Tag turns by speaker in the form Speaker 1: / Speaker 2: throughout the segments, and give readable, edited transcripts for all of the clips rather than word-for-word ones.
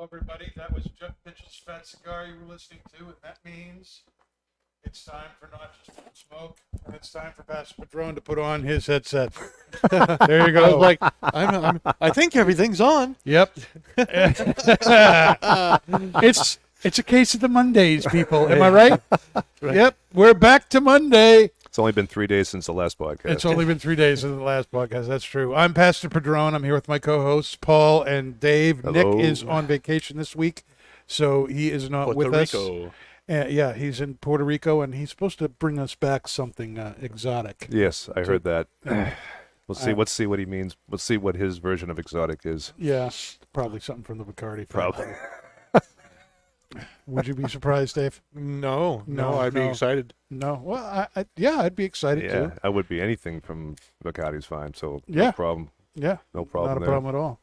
Speaker 1: Hello, everybody. That was Jeff Mitchell's Fat Cigar you were listening to, and that means it's time for Not Just Food Smoke, and it's time for Pastor Padron to put on his headset. There you go.
Speaker 2: I was like, I think everything's on.
Speaker 1: Yep. It's a case of the Mondays, people. Am I right?
Speaker 2: Right.
Speaker 1: Yep. We're back to Monday.
Speaker 3: It's only been 3 days since the last podcast.
Speaker 1: It's only been 3 days since the last podcast. That's true. I'm Pastor Padron. I'm here with my co-hosts, Paul and Dave.
Speaker 3: Hello.
Speaker 1: Nick is on vacation this week, so he is not with us.
Speaker 2: Puerto Rico.
Speaker 1: Yeah, he's in Puerto Rico, and he's supposed to bring us back something exotic.
Speaker 3: Yes, I heard that.
Speaker 1: Uh,
Speaker 3: Let's see what he means. Let's see what his version of exotic is.
Speaker 1: Yeah, probably something from the Bacardi.
Speaker 3: Probably.
Speaker 1: Would you be surprised, Dave?
Speaker 2: No, I'd be
Speaker 1: no.
Speaker 2: excited.
Speaker 1: No. Well, I'd be excited
Speaker 3: Yeah,
Speaker 1: too.
Speaker 3: I would be. Anything from Bacardi's fine. So
Speaker 1: Yeah.
Speaker 3: no problem.
Speaker 1: Yeah,
Speaker 3: No problem
Speaker 1: not a
Speaker 3: there.
Speaker 1: problem at all.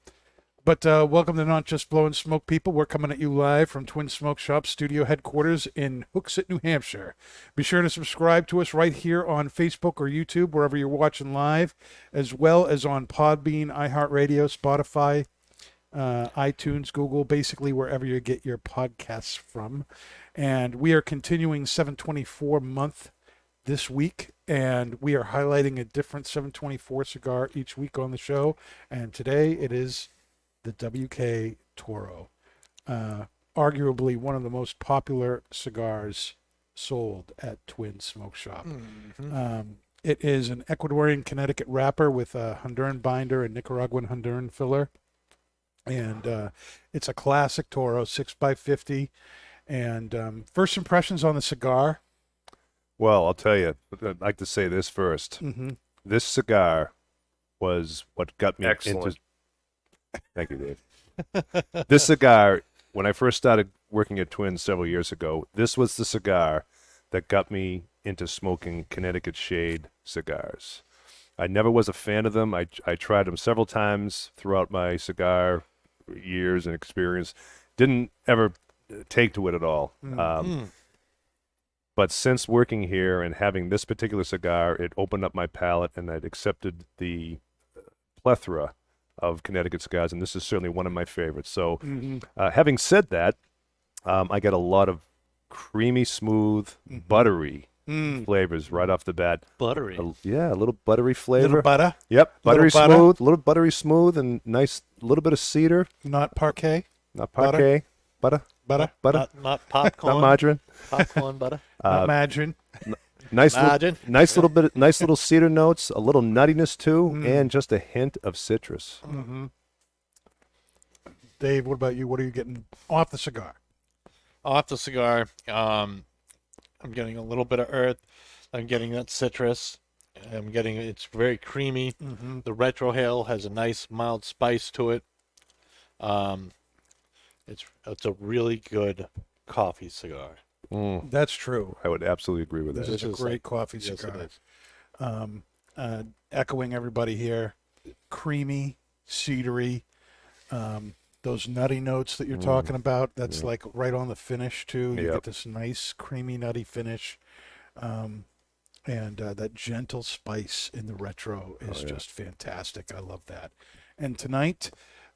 Speaker 1: But welcome to Not Just Blowing Smoke, people. We're coming at you live from Twin Smoke Shop studio headquarters in Hooksett, New Hampshire. Be sure to subscribe to us right here on Facebook or YouTube, wherever you're watching live, as well as on Podbean, iHeartRadio, Spotify, iTunes, Google, basically wherever you get your podcasts from. And we are continuing 724 month this week, and we are highlighting a different 724 cigar each week on the show. And today it is the WK Toro, arguably one of the most popular cigars sold at Twin Smoke Shop. It is an Ecuadorian Connecticut wrapper with a Honduran binder and Nicaraguan Honduran filler. And it's a classic Toro, 6x50. And first impressions on the cigar.
Speaker 3: Well, I'll tell you. I'd like to say this first.
Speaker 1: Mm-hmm.
Speaker 3: This cigar was what got me
Speaker 2: Excellent.
Speaker 3: into. Thank you, Dave. This cigar, when I first started working at Twin several years ago, this was the cigar that got me into smoking Connecticut shade cigars. I never was a fan of them. I tried them several times throughout my cigar years and experience. Didn't ever take to it at all. But since working here and having this particular cigar, it opened up my palate, and I'd accepted the plethora of Connecticut cigars, and this is certainly one of my favorites. So having said that, I get a lot of creamy, smooth, buttery flavors right off the bat.
Speaker 2: Buttery.
Speaker 3: Yeah, a little buttery flavor.
Speaker 1: Little butter,
Speaker 3: Yep, buttery
Speaker 1: butter.
Speaker 3: smooth, a little buttery smooth, and nice little bit of cedar.
Speaker 1: not parquet,
Speaker 3: Not
Speaker 1: Butter.
Speaker 3: parquet, butter,
Speaker 1: butter,
Speaker 3: butter,
Speaker 2: Not popcorn.
Speaker 3: not margarine.
Speaker 2: Popcorn butter.
Speaker 1: not margarine.
Speaker 3: Nice
Speaker 2: Margin.
Speaker 3: nice little cedar notes, a little nuttiness too, and just a hint of citrus.
Speaker 1: Dave, what about you? What are you getting off the cigar?
Speaker 2: Off the cigar, I'm getting a little bit of earth. I'm getting that citrus. It's very creamy. The retrohale has a nice mild spice to it. It's a really good coffee cigar.
Speaker 1: That's true.
Speaker 3: I would absolutely agree with
Speaker 1: This
Speaker 3: that.
Speaker 1: is a
Speaker 2: is
Speaker 1: great
Speaker 2: like-
Speaker 1: coffee
Speaker 2: Yes,
Speaker 1: cigar.
Speaker 2: it is.
Speaker 1: Echoing everybody here, creamy, cedary, those nutty notes that you're talking about. That's like right on the finish too. You
Speaker 3: Yep.
Speaker 1: get this nice, creamy, nutty finish, and that gentle spice in the retro is just fantastic. I love that. And tonight,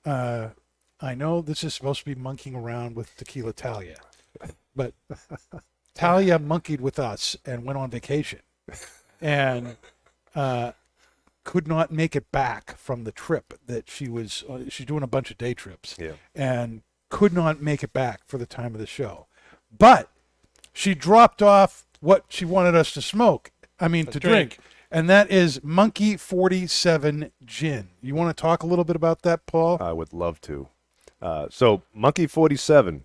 Speaker 1: I know this is supposed to be monkeying around with Tequila Talia, but Talia monkeyed with us and went on vacation, and could not make it back from the trip that she was. She's doing a bunch of day trips,
Speaker 3: Yeah.
Speaker 1: and could not make it back for the time of the show. But she dropped off what she wanted us to smoke. I mean, to drink. And that is Monkey 47 Gin. You want to talk a little bit about that, Paul?
Speaker 3: I would love to. So, Monkey 47,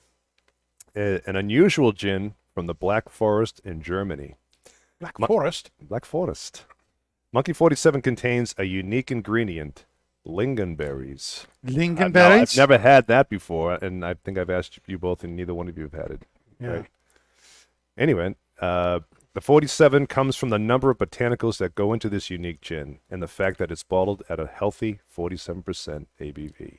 Speaker 3: an unusual gin from the Black Forest in Germany.
Speaker 1: Black Forest.
Speaker 3: Black Forest. Monkey 47 contains a unique ingredient, lingonberries. Now,
Speaker 1: Lingonberries?
Speaker 3: I've never had that before, and I think I've asked you both, and neither one of you have had it.
Speaker 1: Yeah.
Speaker 3: Right? Anyway, the 47 comes from the number of botanicals that go into this unique gin, and the fact that it's bottled at a healthy 47% ABV.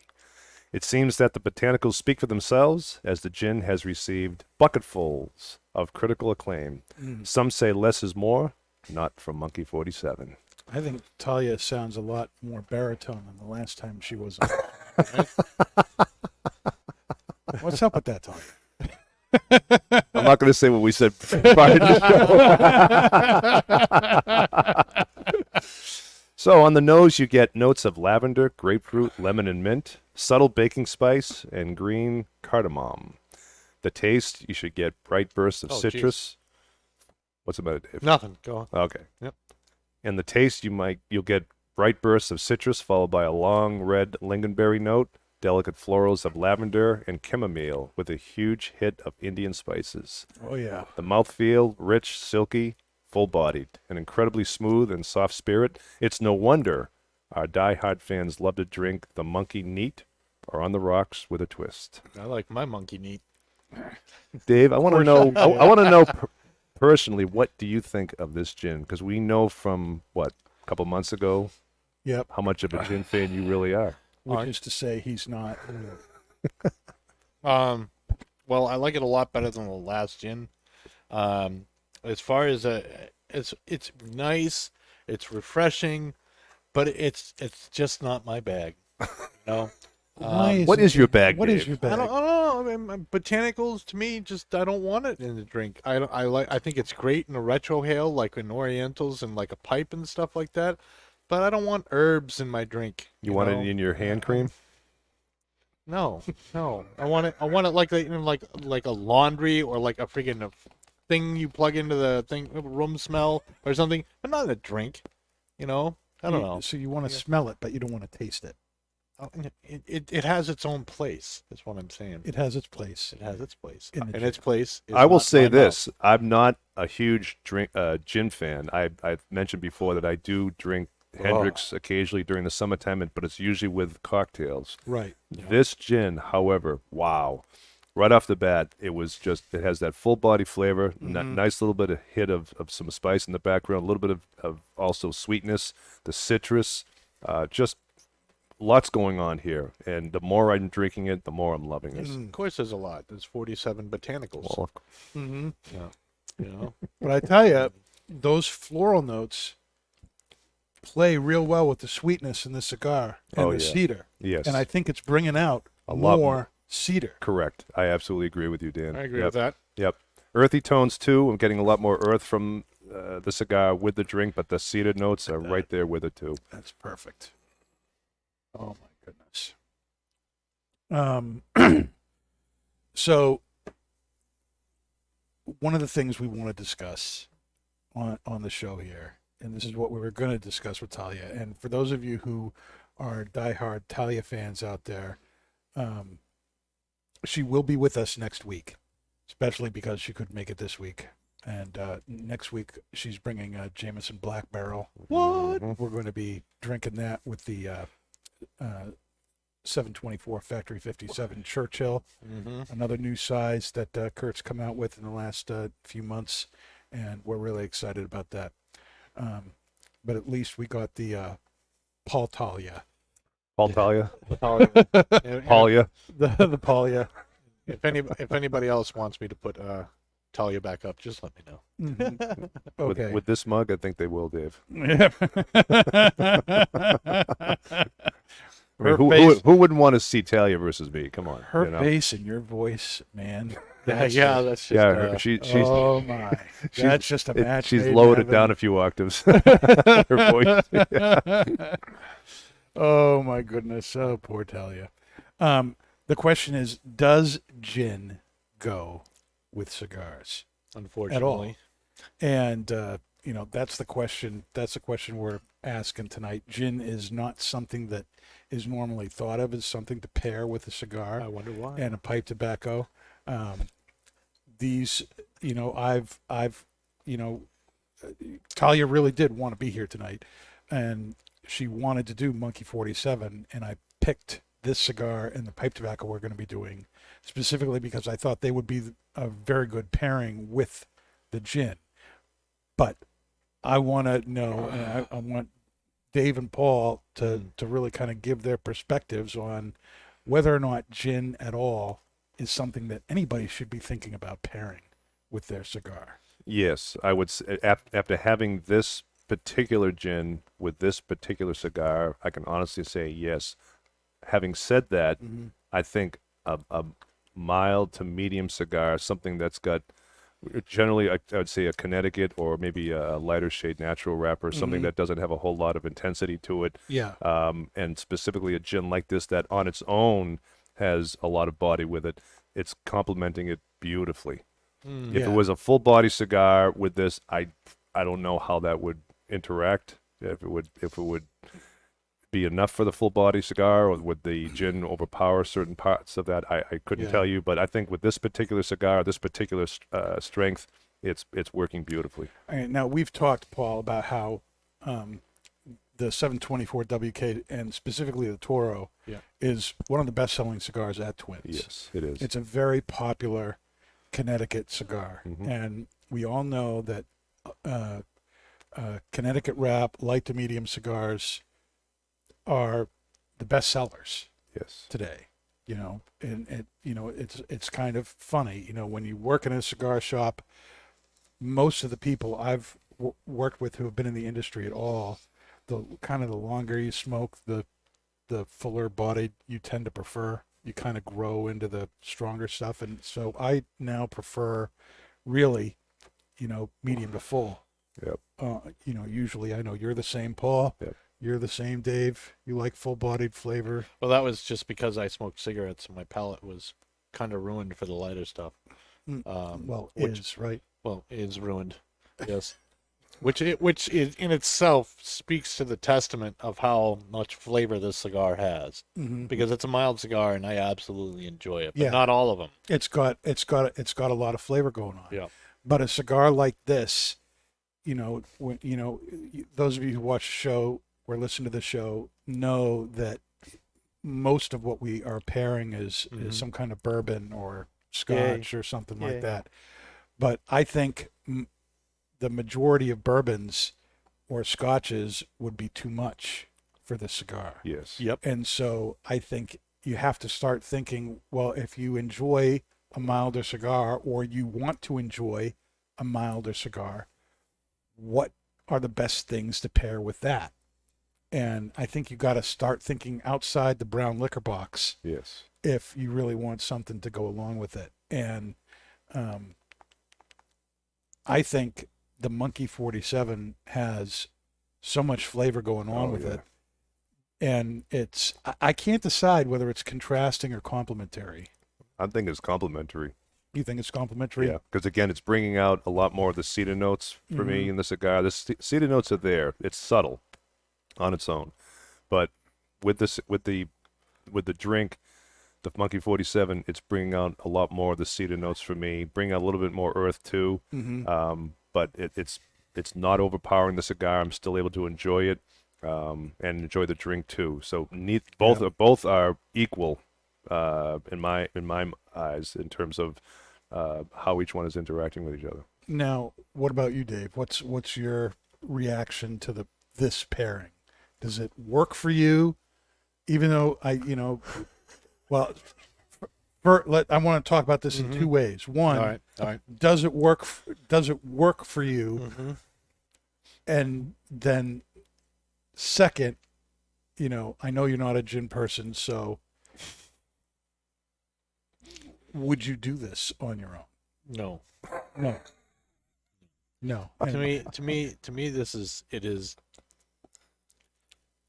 Speaker 3: It seems that the botanicals speak for themselves, as the gin has received bucketfuls of critical acclaim. Some say less is more, not from Monkey 47.
Speaker 1: I think Talia sounds a lot more baritone than the last time she was on. What's up with that, Talia?
Speaker 3: I'm not going to say what we said prior to the show. So on the nose, you get notes of lavender, grapefruit, lemon, and mint, subtle baking spice, and green cardamom. The taste, you should get bright bursts of citrus. What's about it, Dave?
Speaker 2: Nothing. Go on.
Speaker 3: Okay.
Speaker 2: Yep.
Speaker 3: And the taste, you'll get bright bursts of citrus followed by a long red lingonberry note, delicate florals of lavender and chamomile with a huge hit of Indian spices.
Speaker 1: Oh, yeah.
Speaker 3: The mouthfeel, rich, silky, full-bodied, and incredibly smooth and soft spirit. It's no wonder our die-hard fans love to drink the monkey neat or on the rocks with a twist.
Speaker 2: I like my monkey neat.
Speaker 3: Dave, I want to know. I want to know personally, what do you think of this gin? Because we know from a couple months ago,
Speaker 1: Yep.
Speaker 3: how much of a gin fan you really are.
Speaker 1: Which is to say he's not.
Speaker 2: Well, I like it a lot better than the last gin. As far as it's nice, it's refreshing, but it's just not my bag. You know?
Speaker 3: What is your bag,
Speaker 1: What
Speaker 3: Dave?
Speaker 1: is your bag?
Speaker 2: I don't know. I mean, botanicals to me, just I don't want it in the drink. I think it's great in a retrohale, like in Orientals and like a pipe and stuff like that. But I don't want herbs in my drink.
Speaker 3: You want it in your hand cream?
Speaker 2: No. I want it like a laundry or like a freaking thing you plug into the thing, room smell or something, but not in a drink. You know, I don't know.
Speaker 1: So you want to smell it, but you don't want to taste it.
Speaker 2: It has its own place. That's what I'm saying.
Speaker 1: It has its place.
Speaker 2: It has its place.
Speaker 1: In the
Speaker 2: And its place is
Speaker 3: I will
Speaker 2: not
Speaker 3: say
Speaker 2: my
Speaker 3: this: I'm not a huge gin fan. I've mentioned before that I do drink Hendrix occasionally during the summertime, but it's usually with cocktails.
Speaker 1: Right.
Speaker 3: This gin, however, wow. Right off the bat, it has that full body flavor, nice little bit of hit of some spice in the background, a little bit of also sweetness, the citrus, just lots going on here. And the more I'm drinking it, the more I'm loving it.
Speaker 2: Of course, there's a lot. There's 47 botanicals.
Speaker 3: Well,
Speaker 1: Mm-hmm.
Speaker 2: Yeah. You know.
Speaker 1: But I tell you, those floral notes play real well with the sweetness in the cigar and the cedar.
Speaker 3: yes.
Speaker 1: And I think it's bringing out
Speaker 3: A lot
Speaker 1: more cedar.
Speaker 3: Correct. I absolutely agree with you, Dan.
Speaker 2: I agree with that.
Speaker 3: Yep. Earthy tones, too. I'm getting a lot more earth from the cigar with the drink, but the cedar notes are right there with it, too.
Speaker 1: That's perfect. Oh my goodness. So one of the things we want to discuss on the show here, and this is what we were going to discuss with Talia, and for those of you who are diehard Talia fans out there, she will be with us next week, especially because she couldn't make it this week. And next week she's bringing a Jameson Black Barrel. What? We're going to be drinking that with the 724 Factory 57 Churchill, another new size that Kurt's come out with in the last few months, and we're really excited about that. But at least we got the Paul Talia.
Speaker 3: Paul Talia?
Speaker 2: And
Speaker 3: Talia?
Speaker 1: The Talia.
Speaker 2: if anybody else wants me to put Talia back up, just let me know.
Speaker 1: Okay.
Speaker 3: With this mug, I think they will, Dave.
Speaker 1: Yeah.
Speaker 3: I mean, who wouldn't want to see Talia versus me? Come on.
Speaker 1: Her
Speaker 3: you know?
Speaker 1: bass and your voice, man.
Speaker 2: That's just
Speaker 3: she's
Speaker 1: Oh my! That's just a match.
Speaker 3: she's
Speaker 1: made in
Speaker 3: lowered it
Speaker 1: heaven.
Speaker 3: down a few octaves. Her voice.
Speaker 1: Oh my goodness! Oh, poor Talia. The question is, does gin go with cigars?
Speaker 2: unfortunately.
Speaker 1: And that's the question. That's the question we're asking tonight. Gin is not something that is normally thought of as something to pair with a cigar.
Speaker 2: I wonder why.
Speaker 1: And a pipe tobacco. These, I've, Talia really did want to be here tonight, and she wanted to do Monkey 47, and I picked this cigar and the pipe tobacco we're going to be doing specifically because I thought they would be a very good pairing with the gin. But I want to know, and I want Dave and Paul to really kind of give their perspectives on whether or not gin at all is something that anybody should be thinking about pairing with their cigar.
Speaker 3: Yes, I would say after having this particular gin with this particular cigar, I can honestly say yes. Having said that, I think a mild to medium cigar, something that's got generally I would say a Connecticut or maybe a lighter shade natural wrapper, something that doesn't have a whole lot of intensity to it.
Speaker 1: Yeah.
Speaker 3: And specifically a gin like this that on its own has a lot of body with it. It's complementing it beautifully. If
Speaker 1: Yeah.
Speaker 3: it was a full body cigar with this, I don't know how that would interact. If it would be enough for the full body cigar, or would the gin overpower certain parts of that? I couldn't
Speaker 1: Yeah.
Speaker 3: tell you, but I think with this particular cigar, this particular strength, it's working beautifully.
Speaker 1: All right, now we've talked, Paul, about how the 724 WK and specifically the Toro
Speaker 2: Yeah.
Speaker 1: is one of the best-selling cigars at Twins.
Speaker 3: Yes, it is.
Speaker 1: It's a very popular Connecticut cigar, and we all know that Connecticut wrap, light to medium cigars are the best sellers
Speaker 3: Yes.
Speaker 1: today. You know, and it's kind of funny. You know, when you work in a cigar shop, most of the people I've worked with who have been in the industry at all, the longer you smoke, the fuller bodied you tend to prefer. You kind of grow into the stronger stuff, and so I now prefer, really, medium to full.
Speaker 3: Yep.
Speaker 1: Usually I know you're the same, Paul.
Speaker 3: Yep.
Speaker 1: You're the same, Dave. You like full-bodied flavor.
Speaker 2: Well, that was just because I smoked cigarettes and my palate was kind of ruined for the lighter stuff.
Speaker 1: Well,
Speaker 2: which-
Speaker 1: is right.
Speaker 2: Well, it is ruined. Yes. Which is in itself speaks to the testament of how much flavor this cigar has, because it's a mild cigar and I absolutely enjoy it, but
Speaker 1: Yeah.
Speaker 2: not all of them.
Speaker 1: It's got a lot of flavor going on.
Speaker 2: Yeah.
Speaker 1: But a cigar like this, when those of you who watch the show or listen to the show know that most of what we are pairing is some kind of bourbon or scotch or something like that. But I think the majority of bourbons or scotches would be too much for this cigar.
Speaker 3: Yes.
Speaker 2: Yep.
Speaker 1: And so I think you have to start thinking, well, if you enjoy a milder cigar or you want to enjoy a milder cigar, what are the best things to pair with that? And I think you got to start thinking outside the brown liquor box
Speaker 3: Yes.
Speaker 1: if you really want something to go along with it. And I think the Monkey 47 has so much flavor going on with it. And I can't decide whether it's contrasting or complementary.
Speaker 3: I think it's complementary.
Speaker 1: You think it's complementary?
Speaker 3: Yeah, because again, it's bringing out a lot more of the cedar notes for me in the cigar. The cedar notes are there. It's subtle on its own, but with the drink, the Monkey 47, it's bringing out a lot more of the cedar notes for me. Bring out a little bit more earth too. But it's not overpowering the cigar. I'm still able to enjoy it and enjoy the drink too. So both are equal in my eyes in terms of how each one is interacting with each other.
Speaker 1: Now, what about you, Dave? What's your reaction to this pairing? Does it work for you? Even though I want to talk about this in two ways. One,
Speaker 2: All right.
Speaker 1: does it work for you? And then second, I know you're not a gin person, so would you do this on your own?
Speaker 2: No.
Speaker 1: No.
Speaker 2: To me,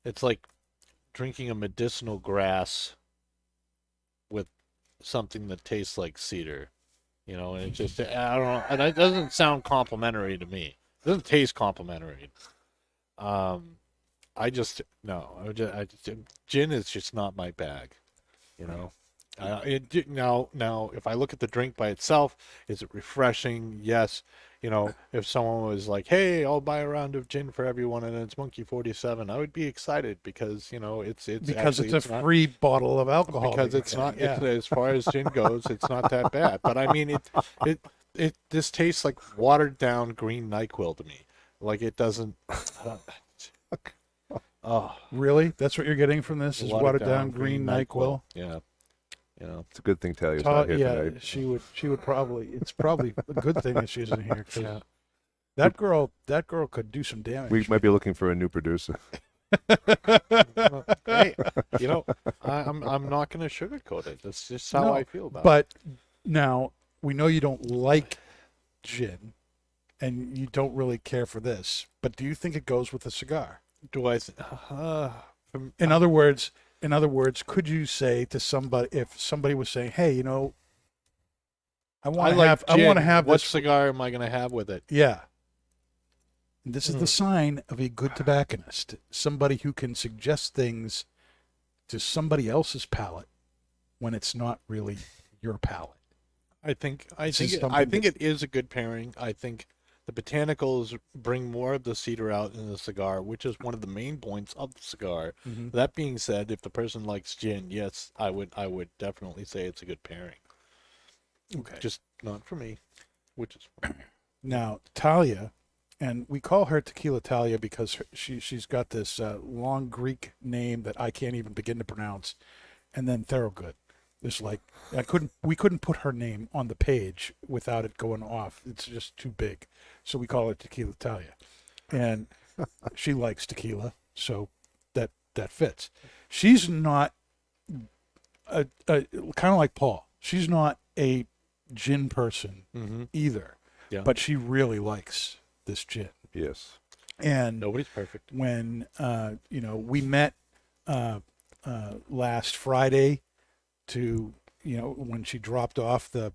Speaker 2: it's like drinking a medicinal grass with something that tastes like cedar, and it just, I don't know, and it doesn't sound complimentary to me. It doesn't taste complimentary. Gin is just not my bag, Now, if I look at the drink by itself, is it refreshing? Yes. If someone was like, "Hey, I'll buy a round of gin for everyone," and it's Monkey 47, I would be excited because it's
Speaker 1: a free bottle of alcohol.
Speaker 2: Because it's not as far as gin goes, it's not that bad. But I mean, this tastes like watered down green NyQuil to me. Like it doesn't.
Speaker 1: Really? That's what you're getting from this? Is watered down green NyQuil?
Speaker 2: Yeah.
Speaker 3: It's a good thing Talia's not here tonight.
Speaker 1: she would probably. It's probably a good thing that she's in here. 'Cause that girl could do some damage.
Speaker 3: We might be looking for a new producer.
Speaker 2: Hey, I'm not going to sugarcoat it. That's just how
Speaker 1: No,
Speaker 2: I feel about it.
Speaker 1: But now we know you don't like gin, and you don't really care for this. But do you think it goes with a cigar?
Speaker 2: Do I?
Speaker 1: In other words, could you say to somebody, if somebody was saying, "Hey, I want to have
Speaker 2: What
Speaker 1: this
Speaker 2: cigar am I going to have with it?
Speaker 1: Yeah. And this is the sign of a good tobacconist. Somebody who can suggest things to somebody else's palate when it's not really your palate.
Speaker 2: I think
Speaker 1: is
Speaker 2: it is a good pairing. I think the botanicals bring more of the cedar out in the cigar, which is one of the main points of the cigar.
Speaker 1: Mm-hmm.
Speaker 2: That being said, if the person likes gin, yes, I would definitely say it's a good pairing.
Speaker 1: Okay.
Speaker 2: Just not for me, which is fine.
Speaker 1: Now, Talia, and we call her Tequila Talia because she's got this long Greek name that I can't even begin to pronounce, and then Thorogood. There's we couldn't put her name on the page without it going off. It's just too big, so we call her Tequila Talia, and she likes tequila, so that fits. She's not a kind of like Paul. She's not a gin person either,
Speaker 2: Yeah.
Speaker 1: but she really likes this gin.
Speaker 3: Yes.
Speaker 1: And
Speaker 2: Nobody's perfect.
Speaker 1: when we met last Friday to when she dropped off the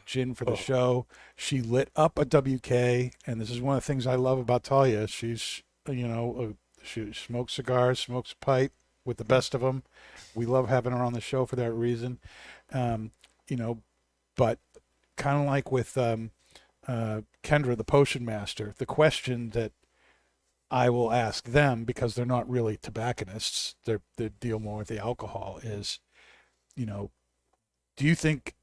Speaker 1: gin for the show, she lit up a WK, and this is one of the things I love about Talia. She's she smokes cigars, smokes a pipe with the best of them. We love having her on the show for that reason. But kind of like with Kendra, the potion master, the question that I will ask them, because they're not really tobacconists, they deal more with the alcohol, is, do you think,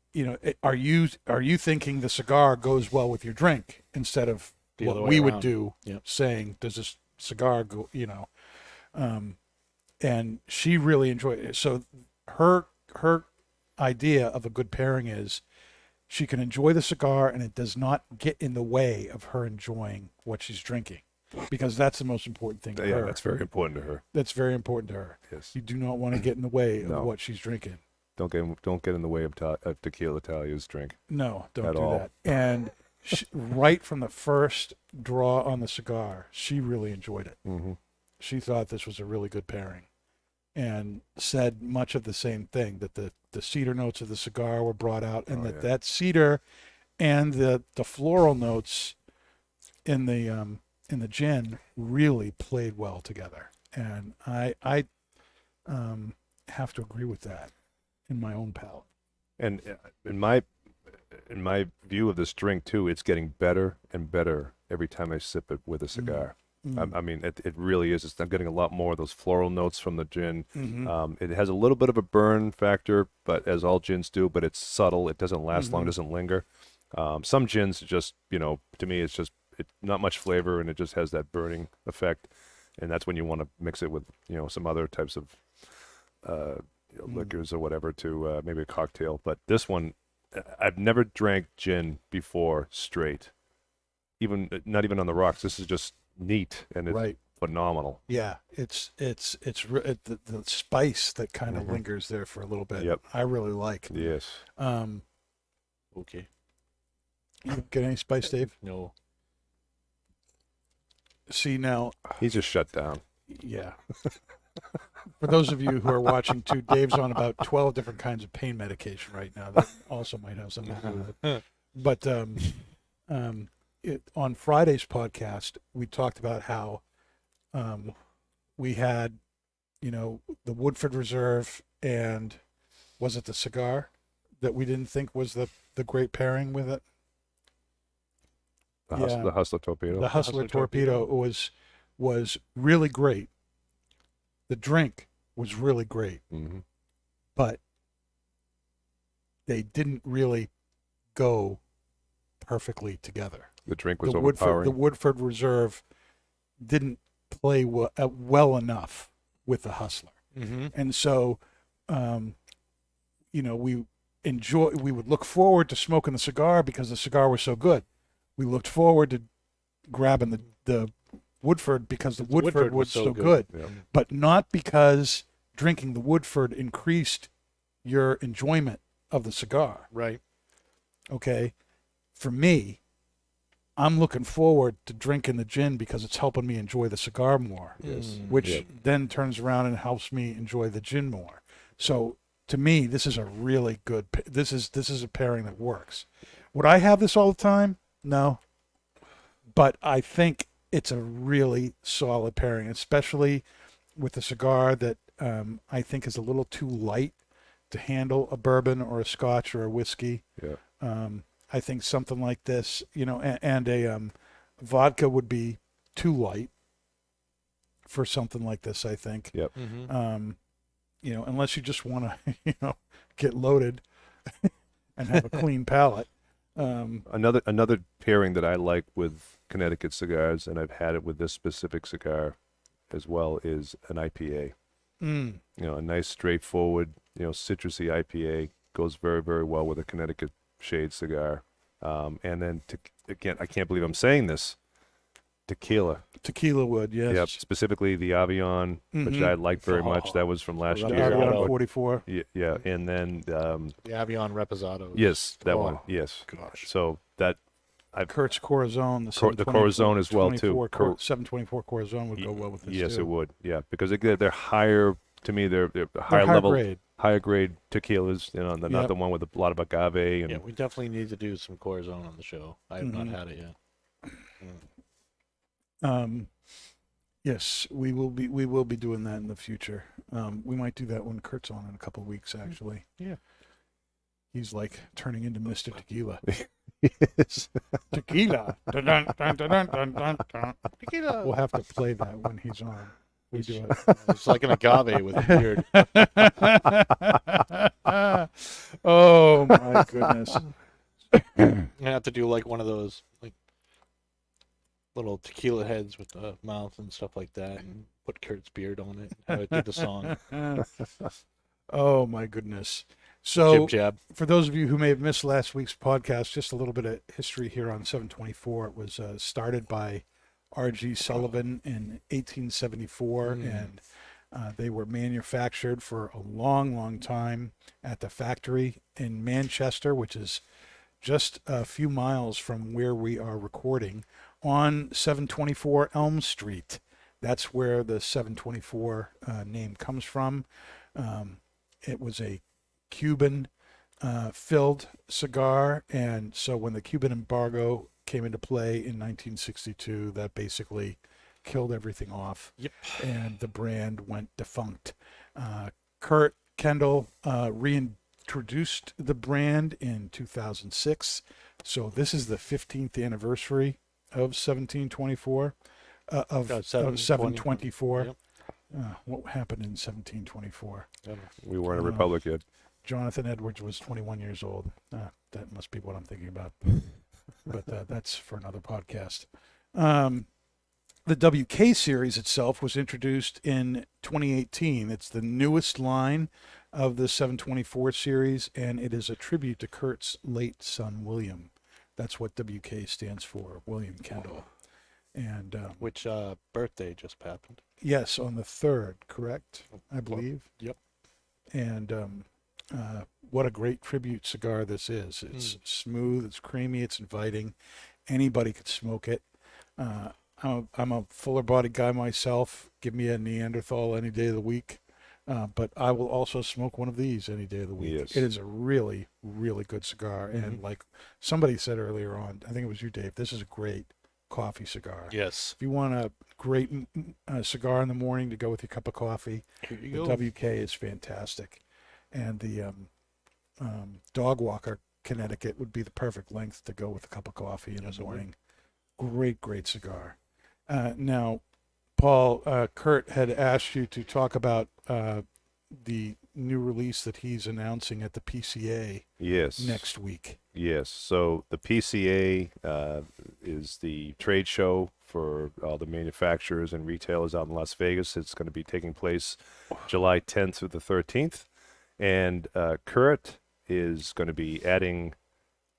Speaker 1: are you thinking the cigar goes well with your drink instead of
Speaker 2: The other
Speaker 1: what
Speaker 2: way
Speaker 1: we would
Speaker 2: around.
Speaker 1: do,
Speaker 2: Yep.
Speaker 1: saying, does this cigar go, and she really enjoyed it. So her idea of a good pairing is she can enjoy the cigar and it does not get in the way of her enjoying what she's drinking, because that's the most important thing to
Speaker 3: Yeah,
Speaker 1: her.
Speaker 3: that's very important to her.
Speaker 1: That's very important to her.
Speaker 3: Yes.
Speaker 1: You do not want to get in the way of
Speaker 3: No.
Speaker 1: what she's drinking.
Speaker 3: Don't get in the way of Tequila Talia's drink.
Speaker 1: No, don't
Speaker 3: At
Speaker 1: do
Speaker 3: all.
Speaker 1: that. And right from the first draw on the cigar, she really enjoyed it.
Speaker 3: Mm-hmm.
Speaker 1: She thought this was a really good pairing, and said much of the same thing, that the cedar notes of the cigar were brought out, and that cedar and the floral notes in the gin really played well together. And I have to agree with that in my own palate.
Speaker 3: And in my view of this drink too, it's getting better and better every time I sip it with a cigar. I mean, it really is. I'm getting a lot more of those floral notes from the gin. It has a little bit of a burn factor, but as all gins do, but it's subtle. It doesn't last long, doesn't linger. Some gins just, to me, it's not much flavor, and it just has that burning effect. And that's when you want to mix it with, some other types of liquors or whatever to maybe a cocktail. But this one, I've never drank gin before straight, not even on the rocks. This is just neat, and it's phenomenal.
Speaker 1: Yeah, it's the spice that kind of lingers there for a little bit.
Speaker 3: Yep.
Speaker 1: I really like.
Speaker 3: Yes.
Speaker 2: Okay.
Speaker 1: You don't get any spice, Dave?
Speaker 2: No.
Speaker 1: See, now,
Speaker 3: He's just shut down.
Speaker 1: yeah. For those of you who are watching too, Dave's on about 12 different kinds of pain medication right now. That also might have something to do with it. But on Friday's podcast, we talked about how we had, the Woodford Reserve, and was it the cigar that we didn't think was the great pairing with it?
Speaker 3: The Hustler Torpedo.
Speaker 1: The Hustler Torpedo was really great. The drink was really great, but they didn't really go perfectly together.
Speaker 3: The drink was overpowering.
Speaker 1: The Woodford Reserve didn't play well enough with the Hustler, and so, we would look forward to smoking the cigar because the cigar was so good. We looked forward to grabbing the Woodford because the Woodford
Speaker 2: Woodford
Speaker 1: was
Speaker 2: was
Speaker 1: so
Speaker 2: so
Speaker 1: good,
Speaker 2: good.
Speaker 3: Yeah.
Speaker 1: but not because drinking the Woodford increased your enjoyment of the cigar.
Speaker 2: Right.
Speaker 1: Okay, for me, I'm looking forward to drinking the gin because it's helping me enjoy the cigar more,
Speaker 3: Yes.
Speaker 1: which
Speaker 3: Yep.
Speaker 1: then turns around and helps me enjoy the gin more. So to me, this is a really good. This is a pairing that works. Would I have this all the time? No, but I think it's a really solid pairing, especially with a cigar that I think is a little too light to handle a bourbon or a scotch or a whiskey.
Speaker 3: Yeah.
Speaker 1: I think something like this, and a vodka would be too light for something like this, I think.
Speaker 3: Yep.
Speaker 1: Unless you just want to, get loaded and have a clean palate.
Speaker 3: Another pairing that I like with Connecticut cigars, and I've had it with this specific cigar as well, is an IPA. A nice straightforward, citrusy IPA goes very, very well with a Connecticut shade cigar. And then again, I can't believe I'm saying this, tequila.
Speaker 1: Tequila would, yes.
Speaker 3: Yep, specifically the Avion, which I liked very much. That was from last
Speaker 2: The
Speaker 1: The
Speaker 3: year.
Speaker 1: Avion
Speaker 2: Reposado.
Speaker 1: 44.
Speaker 3: Yeah, and then
Speaker 2: The Avion Reposado.
Speaker 3: yes, that
Speaker 2: Oh,
Speaker 3: one. Yes.
Speaker 2: Gosh.
Speaker 3: So that
Speaker 1: Kurt's Corazon,
Speaker 3: the Corazon as well, too.
Speaker 1: 724 Corazon would go well with this
Speaker 3: yes,
Speaker 1: too.
Speaker 3: it would. Yeah, because they're higher. To me, they're higher
Speaker 1: higher
Speaker 3: level,
Speaker 1: grade.
Speaker 3: higher grade tequilas. They're not
Speaker 1: Yep.
Speaker 3: the one with a lot of agave and
Speaker 2: Yeah, we definitely need to do some Corazon on the show. I have not had it yet.
Speaker 1: Yes, we will be doing that in the future. We might do that when Kurt's on in a couple of weeks, actually.
Speaker 2: Yeah.
Speaker 1: He's like turning into Mr. Tequila.
Speaker 3: yes.
Speaker 1: Tequila. Dun, dun, dun, dun, dun, dun, dun, dun.
Speaker 2: Tequila.
Speaker 1: We'll have to play that when he's on. We do
Speaker 2: It's like an agave with a beard.
Speaker 1: it. Oh my goodness.
Speaker 2: I have to do like one of those like little tequila heads with the mouth and stuff like that, and put Kurt's beard on it. And have it do the song.
Speaker 1: Oh my goodness. So
Speaker 2: Jib jab.
Speaker 1: for those of you who may have missed last week's podcast, just a little bit of history here on 724. It was started by R.G. Sullivan in 1874, and they were manufactured for a long, long time at the factory in Manchester, which is just a few miles from where we are recording, on 724 Elm Street. That's where the 724 name comes from. It was a Cuban filled cigar, and so when the Cuban embargo came into play in 1962, that basically killed everything off.
Speaker 2: Yep.
Speaker 1: And the brand went defunct. Kurt Kendall reintroduced the brand in 2006, so this is the 15th anniversary of 1724 of 724.
Speaker 2: Yep.
Speaker 1: What happened in 1724?
Speaker 3: We weren't a republic yet.
Speaker 1: Jonathan Edwards was 21 years old. That must be what I'm thinking about. But that's for another podcast. The WK series itself was introduced in 2018. It's the newest line of the 724 series, and it is a tribute to Kurt's late son, William. That's what WK stands for, William Kendall. And
Speaker 2: Which birthday just happened?
Speaker 1: yes, on the 3rd, correct? I believe.
Speaker 2: Yep.
Speaker 1: And what a great tribute cigar this is. It's smooth, it's creamy, it's inviting. Anybody could smoke it. I'm a fuller bodied guy myself. Give me a Neanderthal any day of the week. But I will also smoke one of these any day of the week.
Speaker 3: Yes.
Speaker 1: It is a really, really good cigar. And like somebody said earlier on, I think it was you, Dave, this is a great coffee cigar.
Speaker 2: Yes.
Speaker 1: If you want a great cigar in the morning to go with your cup of coffee,
Speaker 2: Here
Speaker 1: the
Speaker 2: you go.
Speaker 1: WK is fantastic. And the Dog Walker Connecticut would be the perfect length to go with a cup of coffee in the morning. Great, great cigar. Now, Paul, Kurt had asked you to talk about the new release that he's announcing at the PCA
Speaker 3: Yes.
Speaker 1: next week.
Speaker 3: Yes. So the PCA is the trade show for all the manufacturers and retailers out in Las Vegas. It's going to be taking place July 10th through the 13th. And Kurt is going to be adding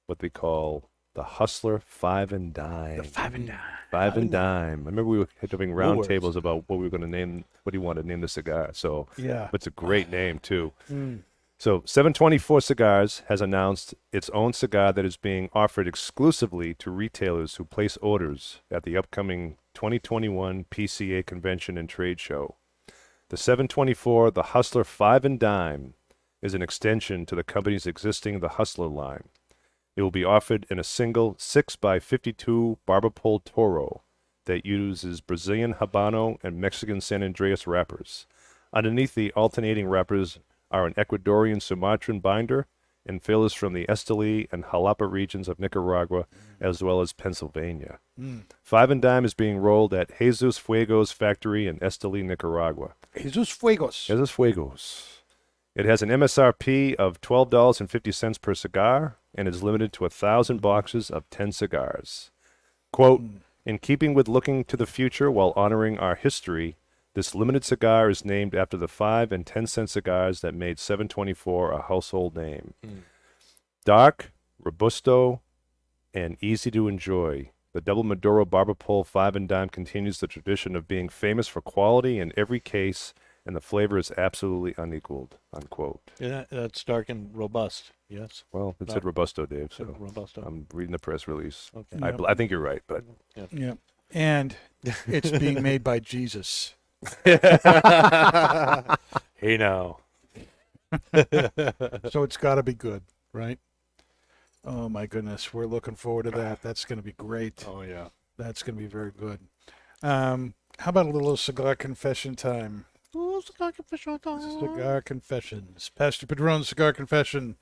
Speaker 3: what they call the Hustler 5 and Dime.
Speaker 1: The 5 and Dime.
Speaker 3: 5 and Dime. I remember we were having round
Speaker 2: Woolworths.
Speaker 3: tables about what we were going to name, what do you want to name the cigar. So
Speaker 1: Yeah.
Speaker 3: it's a great name, too.
Speaker 1: Mm.
Speaker 3: So 724 Cigars has announced its own cigar that is being offered exclusively to retailers who place orders at the upcoming 2021 PCA Convention and Trade Show. The 724, the Hustler 5 and Dime, is an extension to the company's existing The Hustler line. It will be offered in a single 6x52 barber pole Toro that uses Brazilian Habano and Mexican San Andreas wrappers. Underneath the alternating wrappers are an Ecuadorian Sumatran binder and fillers from the Esteli and Jalapa regions of Nicaragua, as well as Pennsylvania. 5 and Dime is being rolled at Jesus Fuegos factory in Esteli, Nicaragua.
Speaker 1: Jesus Fuegos.
Speaker 3: Jesus Fuegos. It has an MSRP of $12.50 per cigar and is limited to 1,000 boxes of 10 cigars. Quote, in keeping with looking to the future while honoring our history, this limited cigar is named after the 5 and 10-cent cigars that made 724 a household name. Dark, robusto, and easy to enjoy, the Double Maduro Barber Pole 5 and Dime continues the tradition of being famous for quality in every case, and the flavor is absolutely unequaled, unquote.
Speaker 2: Yeah, that's dark and robust. Yes.
Speaker 3: Well, it said robusto, Dave, so
Speaker 2: Robusto.
Speaker 3: I'm reading the press release.
Speaker 2: Okay.
Speaker 1: Yep.
Speaker 3: I think you're right, but
Speaker 1: Yeah. And it's being made by Jesus.
Speaker 2: Hey now.
Speaker 1: So it's got to be good, right? Oh, my goodness. We're looking forward to that. That's going to be great.
Speaker 2: Oh yeah.
Speaker 1: That's going to be very good. How about a little cigar confession time? Cigar confessions. Pastor Padron's cigar confession.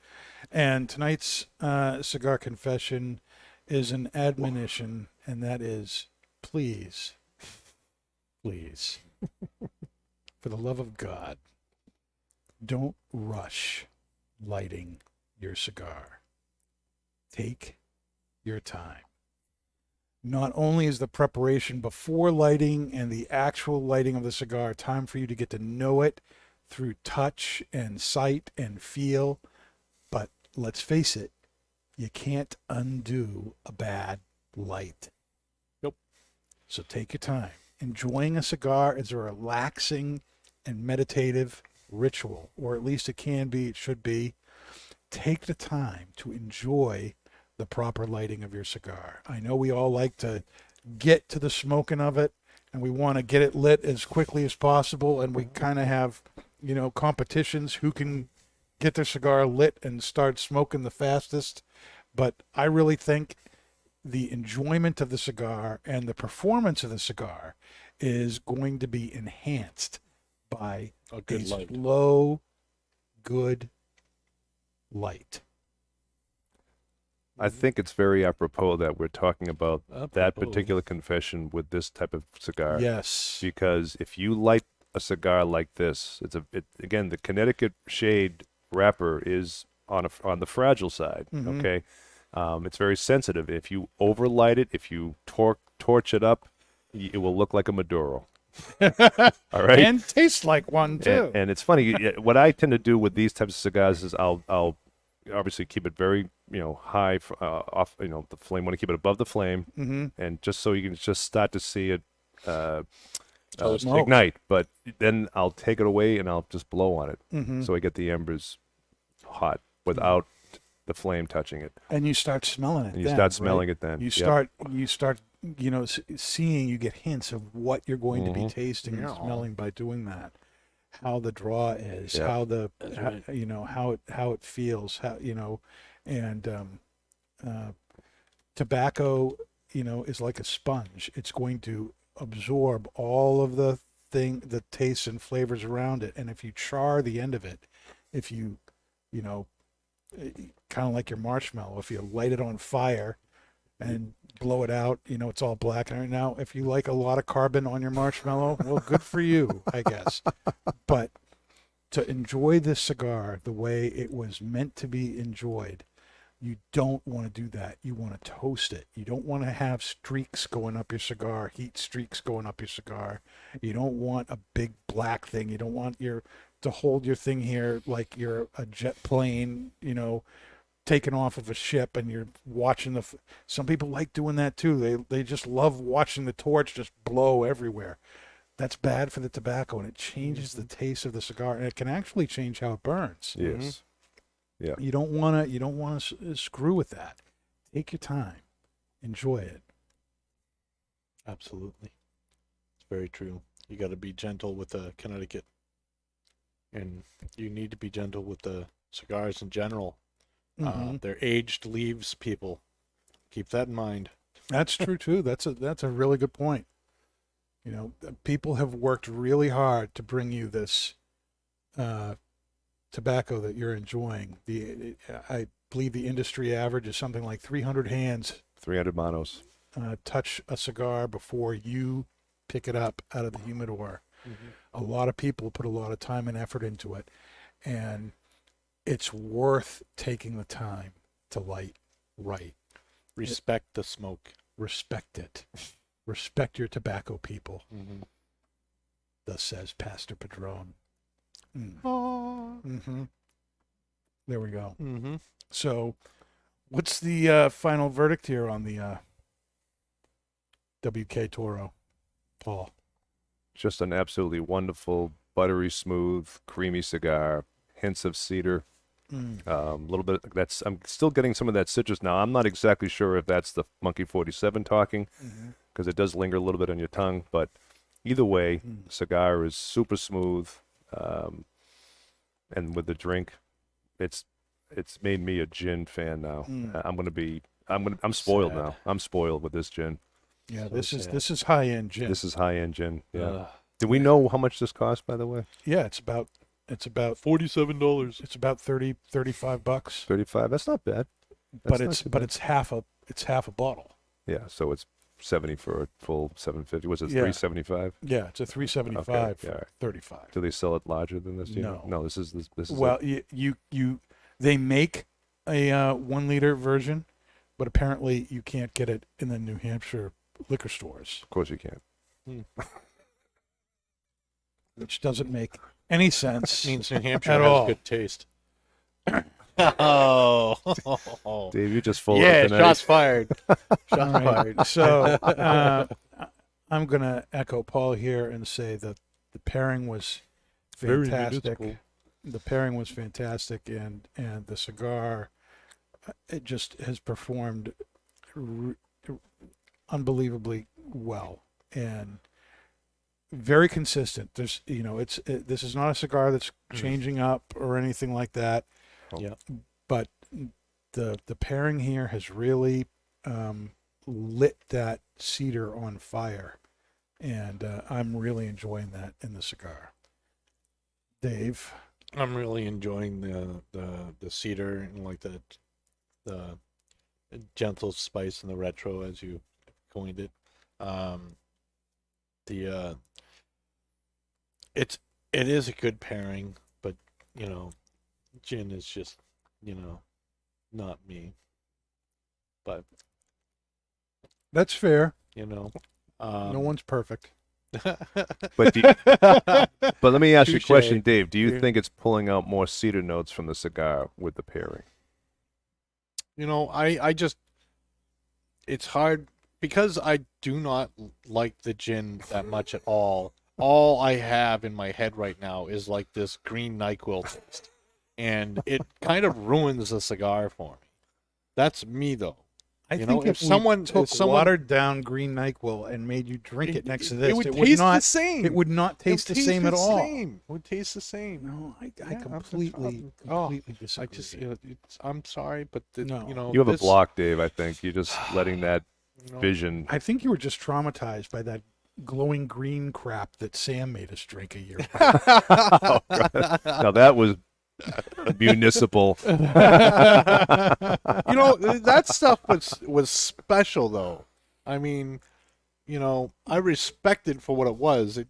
Speaker 1: And tonight's cigar confession is an admonition, and that is, please, for the love of God, don't rush lighting your cigar. Take your time. Not only is the preparation before lighting and the actual lighting of the cigar time for you to get to know it through touch and sight and feel, but let's face it, you can't undo a bad light.
Speaker 2: Nope.
Speaker 1: So take your time. Enjoying a cigar is a relaxing and meditative ritual, or at least it can be, it should be. Take the time to enjoy the proper lighting of your cigar. I know we all like to get to the smoking of it, and we want to get it lit as quickly as possible, and we kind of have, competitions who can get their cigar lit and start smoking the fastest. But I really think the enjoyment of the cigar and the performance of the cigar is going to be enhanced by
Speaker 2: A good light.
Speaker 1: slow, good light.
Speaker 3: I think it's very apropos that we're talking about that
Speaker 2: Apropos.
Speaker 3: particular confession with this type of cigar.
Speaker 1: Yes.
Speaker 3: Because if you light a cigar like this, again, the Connecticut shade wrapper is on the fragile side.
Speaker 1: Mhm.
Speaker 3: Okay, it's very sensitive. If you overlight it, if you torch it up, it will look like a Maduro. All right,
Speaker 1: And tastes like one too.
Speaker 3: and it's funny. What I tend to do with these types of cigars is I'll obviously keep it very high off the flame. Want to keep it above the flame,
Speaker 1: Mm-hmm.
Speaker 3: and just so you can just start to see it
Speaker 1: Smoke.
Speaker 3: ignite. But then I'll take it away and I'll just blow on it,
Speaker 1: Mm-hmm.
Speaker 3: so I get the embers hot without the flame touching it.
Speaker 1: And you start smelling it.
Speaker 3: And you
Speaker 1: then,
Speaker 3: start smelling
Speaker 1: right?
Speaker 3: it then.
Speaker 1: You
Speaker 3: Yep.
Speaker 1: start seeing. You get hints of what you're going to be
Speaker 3: Mhm.
Speaker 1: tasting and
Speaker 2: Yeah.
Speaker 1: smelling by doing that. How the draw is,
Speaker 3: Yep.
Speaker 1: how the
Speaker 2: That's
Speaker 1: how,
Speaker 2: right.
Speaker 1: how it feels, and tobacco, is like a sponge. It's going to absorb all of the tastes and flavors around it. And if you char the end of it, if you, kind of like your marshmallow, if you light it on fire and blow it out, it's all black. And now, if you like a lot of carbon on your marshmallow, well, good for you, I guess. But to enjoy this cigar the way it was meant to be enjoyed, you don't want to do that. You want to toast it. You don't want to have streaks going up your cigar, heat streaks going up your cigar. You don't want a big black thing. You don't want to hold your thing here like you're a jet plane, taken off of a ship and you're watching some people like doing that too. They just love watching the torch just blow everywhere. That's bad for the tobacco, and it changes the taste of the cigar, and it can actually change how it burns.
Speaker 3: Yes. Yeah.
Speaker 1: You don't want to screw with that. Take your time. Enjoy it.
Speaker 2: Absolutely. It's very true. You got to be gentle with the Connecticut. And you need to be gentle with the cigars in general. They're aged leaves, people. Keep that in mind.
Speaker 1: That's true too. That's a really good point. You know, people have worked really hard to bring you this tobacco that you're enjoying. I believe the industry average is something like 300 hands
Speaker 3: 300 manos.
Speaker 1: touch a cigar before you pick it up out of the humidor. A lot of people put a lot of time and effort into it, and it's worth taking the time to light right.
Speaker 2: Respect the smoke.
Speaker 1: Respect it. Respect your tobacco, people. Thus says Pastor Padron. There we go. So, what's the final verdict here on the WK Toro, Paul?
Speaker 3: Just an absolutely wonderful, buttery smooth, creamy cigar. Hints of cedar. A little bit. I'm still getting some of that citrus now. I'm not exactly sure if that's the Monkey 47 talking, because it does linger a little bit on your tongue. But either way, cigar is super smooth, and with the drink, it's made me a gin fan now. I'm spoiled now. I'm spoiled with this gin.
Speaker 1: Yeah, this is high end gin.
Speaker 3: This is high end gin. Yeah. Do we know how much this costs, by the way?
Speaker 1: Yeah, it's about
Speaker 2: $47.
Speaker 1: It's about $35.
Speaker 3: $35. That's not bad.
Speaker 1: It's half a bottle.
Speaker 3: Yeah, so it's 70 for a full 750. Was it
Speaker 1: Yeah.
Speaker 3: 375?
Speaker 1: Yeah, it's a 375
Speaker 3: Okay,
Speaker 1: for
Speaker 3: yeah, all right.
Speaker 1: 35.
Speaker 3: Do they sell it larger than this?
Speaker 1: No.
Speaker 3: No, this is
Speaker 1: Well,
Speaker 3: it.
Speaker 1: they make a 1 liter version, but apparently you can't get it in the New Hampshire liquor stores,
Speaker 3: Of course you can.
Speaker 1: which doesn't make any sense.
Speaker 2: Means New Hampshire
Speaker 1: At
Speaker 2: has
Speaker 1: all.
Speaker 2: good taste. Oh.
Speaker 3: Dave, you're just full of
Speaker 2: Yeah,
Speaker 3: it tonight.
Speaker 2: shots fired. Shots
Speaker 1: All right,
Speaker 2: fired.
Speaker 1: so I'm going to echo Paul here and say that the pairing was
Speaker 2: Very
Speaker 1: fantastic.
Speaker 2: municipal.
Speaker 1: The pairing was fantastic, and the cigar, it just has performed unbelievably well and very consistent. There's, this is not a cigar that's changing up or anything like that.
Speaker 2: Yeah.
Speaker 1: But the pairing here has really lit that cedar on fire, and I'm really enjoying that in the cigar. Dave,
Speaker 2: I'm really enjoying the cedar and like the gentle spice and the retro, as you coined it. It is a good pairing, but gin is just not me. But
Speaker 1: that's fair.
Speaker 2: no
Speaker 1: one's perfect.
Speaker 3: But but let me ask you a
Speaker 2: Touche.
Speaker 3: question, Dave. Do you
Speaker 2: Yeah.
Speaker 3: think it's pulling out more cedar notes from the cigar with the pairing?
Speaker 2: I just, it's hard because I do not like the gin that much at all. All I have in my head right now is like this green NyQuil taste, and it kind of ruins the cigar for me. That's me though.
Speaker 1: I
Speaker 2: You
Speaker 1: think
Speaker 2: know,
Speaker 1: if
Speaker 2: if someone-
Speaker 1: took
Speaker 2: if someone-
Speaker 1: watered down green NyQuil and made you drink it next to this,
Speaker 2: it would taste
Speaker 1: not.
Speaker 2: the same.
Speaker 1: It would not taste the same at all.
Speaker 2: It would taste the same.
Speaker 1: No, I
Speaker 2: Yeah,
Speaker 1: completely disagree.
Speaker 2: I just, I'm sorry, but
Speaker 1: No.
Speaker 3: You have a
Speaker 2: this-
Speaker 3: block, Dave. I think you're just letting that vision.
Speaker 1: I think you were just traumatized by that glowing green crap that Sam made us drink a year ago.
Speaker 3: Now that was municipal.
Speaker 2: That stuff was special though. I mean, I respect it for what it was. It,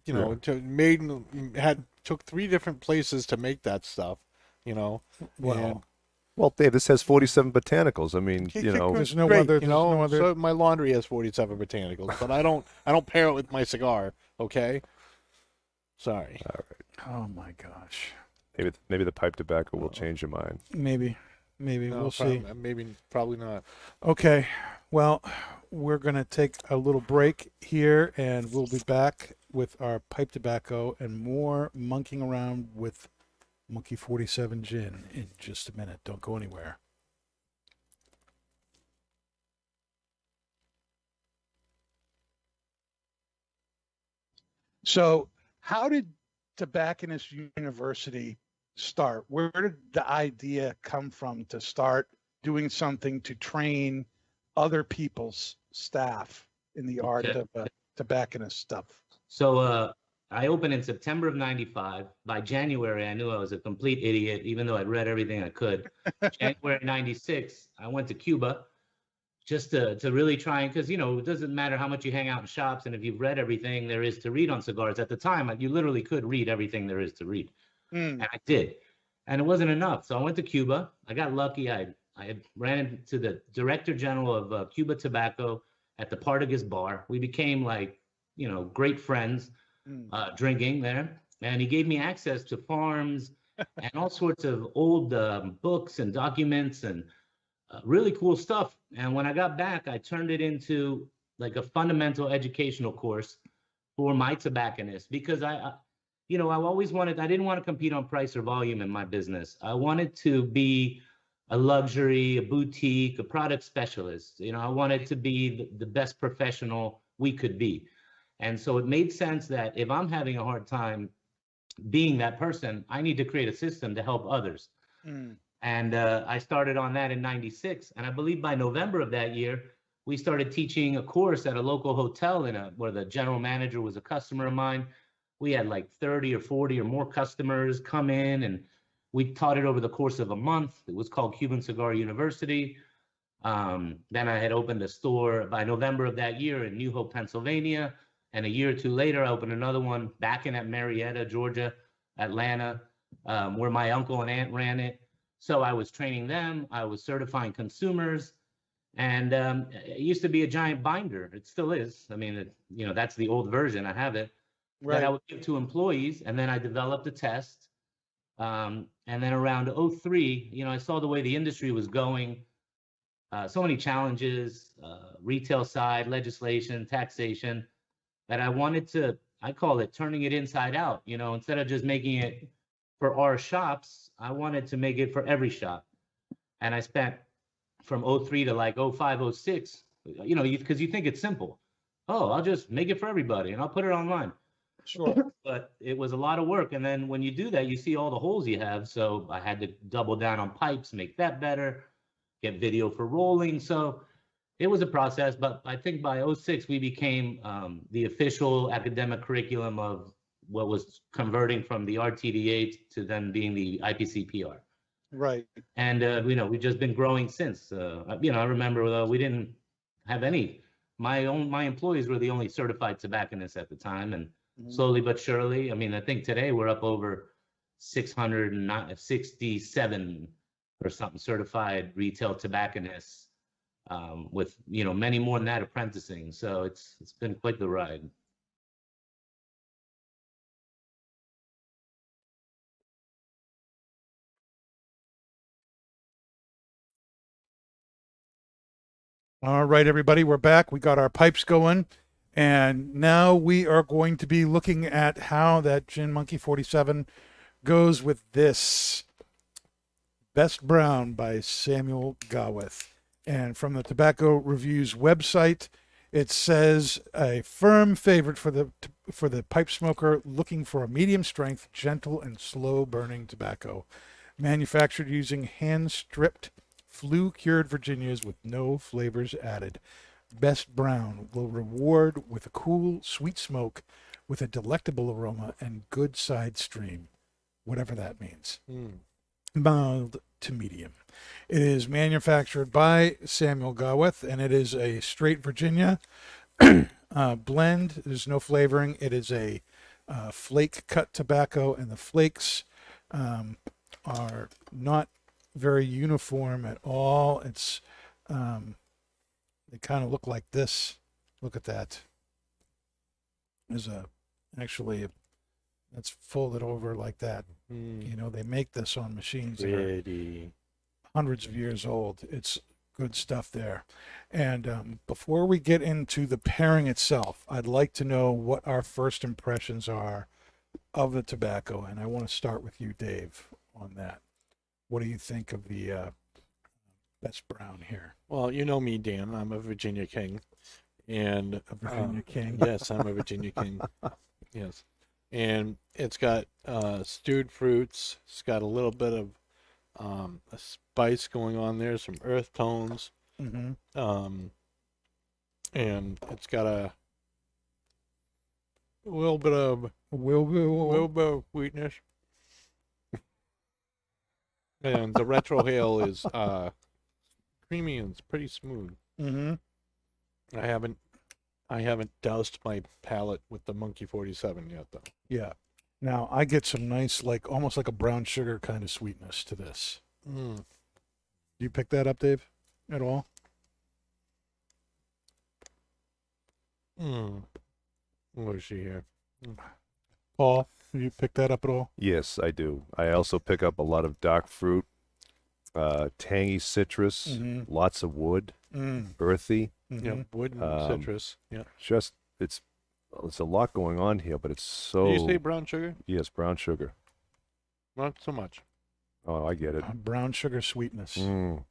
Speaker 2: took 3 different places to make that stuff.
Speaker 1: Well,
Speaker 3: Well, Dave, this has 47 botanicals. I mean,
Speaker 1: There's no
Speaker 2: great,
Speaker 1: other- there's no other-
Speaker 2: So my laundry has 47 botanicals, but I don't pair it with my cigar. Okay. Sorry.
Speaker 1: oh my gosh.
Speaker 3: maybe the pipe tobacco will change your mind.
Speaker 1: Maybe. maybe.
Speaker 2: No,
Speaker 1: We'll see.
Speaker 2: Probably not.
Speaker 1: Okay. Well, we're going to take a little break here, and we'll be back with our pipe tobacco and more monkeying around with Monkey 47 gin in just a minute. Don't go anywhere. So, how did Tobacconist University start? Where did the idea come from to start doing something to train other people's staff in the art
Speaker 4: Okay.
Speaker 1: of tobacconist stuff?
Speaker 4: So I opened in September of '95. By January, I knew I was a complete idiot, even though I'd read everything I could. January '96, I went to Cuba just to really try and, because it doesn't matter how much you hang out in shops, and if you've read everything there is to read on cigars. At the time, you literally could read everything there is to read, and I did, and it wasn't enough. So I went to Cuba. I got lucky. I had ran into the director general of Cuba Tobacco at the Partagas bar. We became like great friends, drinking there, and he gave me access to farms and all sorts of old books and documents and really cool stuff. And when I got back, I turned it into like a fundamental educational course for my tobacconists, because I always wanted, I didn't want to compete on price or volume in my business. I wanted to be a luxury, a boutique, a product specialist. I wanted to be the best professional we could be. And so it made sense that if I'm having a hard time being that person, I need to create a system to help others. And I started on that in '96. And I believe by November of that year, we started teaching a course at a local hotel where the general manager was a customer of mine. We had like 30 or 40 or more customers come in, and we taught it over the course of a month. It was called Cuban Cigar University. Then I had opened a store by November of that year in New Hope, Pennsylvania. And a year or two later, I opened another one back in at Marietta, Georgia, Atlanta, where my uncle and aunt ran it. So I was training them. I was certifying consumers. And it used to be a giant binder. It still is. I mean, that's the old version. I have it. Right. That I would give to employees. And then I developed a test. And then around '03, I saw the way the industry was going. So many challenges, retail side, legislation, taxation, that I wanted to, I call it turning it inside out. Instead of just making it for our shops, I wanted to make it for every shop. And I spent from '03 to like '05, '06, because you think it's simple. Oh, I'll just make it for everybody and I'll put it online. Sure. But it was a lot of work. And then when you do that, you see all the holes you have. So I had to double down on pipes, make that better, get video for rolling. So it was a process, but I think by '06, we became the official academic curriculum of what was converting from the RTDA to then being the IPCPR. Right. And, we've just been growing since. I remember we didn't have any. My employees were the only certified tobacconists at the time. And slowly but surely, I think today we're up over 667 or something certified retail tobacconists, with many more than that apprenticing. So it's been quite the ride.
Speaker 1: All right, everybody, we're back. We got our pipes going, and now we are going to be looking at how that Gin Monkey 47 goes with this Best Brown by Samuel Gawith. And from the Tobacco Reviews website, it says a firm favorite for the pipe smoker looking for a medium strength, gentle and slow burning tobacco, manufactured using hand stripped, flue cured Virginias with no flavors added. Best Brown will reward with a cool, sweet smoke with a delectable aroma and good side stream, whatever that means. Mild to medium. It is manufactured by Samuel Gawith, and it is a straight Virginia blend. There's no flavoring. It is a flake cut tobacco, and the flakes are not very uniform at all. It's they kind of look like this. Look at that. There's that's folded over like that. They make this on machines that are hundreds of years old. It's good stuff there. And before we get into the pairing itself, I'd like to know what our first impressions are of the tobacco, and I want to start with you, Dave, on that. What do you think of the Best Brown here?
Speaker 2: Well, you know me, Dan. I'm a Virginia King, and
Speaker 1: A Virginia King?
Speaker 2: Yes, I'm a Virginia King. Yes, and it's got stewed fruits. It's got a little bit of a spice going on there, some earth tones,
Speaker 1: Mm-hmm.
Speaker 2: and it's got a little bit of sweetness. And the retrohale is creamy and it's pretty smooth.
Speaker 1: Mm-hmm.
Speaker 2: I haven't doused my palate with the Monkey 47 yet, though.
Speaker 1: Yeah. Now I get some nice, like almost like a brown sugar kind of sweetness to this.
Speaker 2: Mm.
Speaker 1: Do you pick that up, Dave, at all?
Speaker 2: Mm. What is she here?
Speaker 1: Paul, do you pick that up at all?
Speaker 3: Yes, I do. I also pick up a lot of dark fruit, tangy citrus,
Speaker 1: Mm-hmm.
Speaker 3: lots of wood,
Speaker 1: Mm.
Speaker 3: earthy.
Speaker 1: Mm-hmm.
Speaker 2: Yeah, wood and citrus. Yeah.
Speaker 3: Just it's a lot going on here, but it's so.
Speaker 2: Did you say brown sugar?
Speaker 3: Yes, brown sugar.
Speaker 2: Not so much.
Speaker 3: Oh, I get it.
Speaker 1: Brown sugar sweetness.
Speaker 3: Mm.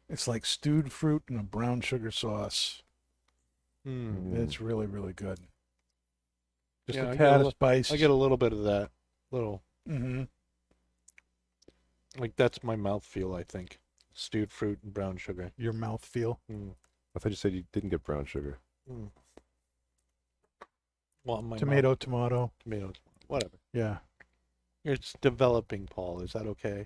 Speaker 1: It's like stewed fruit in a brown sugar sauce.
Speaker 2: Mm.
Speaker 1: It's really, really good. Just
Speaker 2: Yeah,
Speaker 1: a
Speaker 2: I get
Speaker 1: tad
Speaker 2: a
Speaker 1: of
Speaker 2: li-
Speaker 1: spice.
Speaker 2: I get a little bit of that. Little.
Speaker 1: Mm-hmm.
Speaker 2: Like, that's my mouthfeel, I think. Stewed fruit and brown sugar.
Speaker 1: Your mouth feel.
Speaker 2: Mm.
Speaker 3: I thought you said you didn't get brown sugar.
Speaker 2: Mm. Well, my
Speaker 1: Tomato.
Speaker 2: tomatoes. Whatever.
Speaker 1: Yeah.
Speaker 2: It's developing, Paul. Is that okay?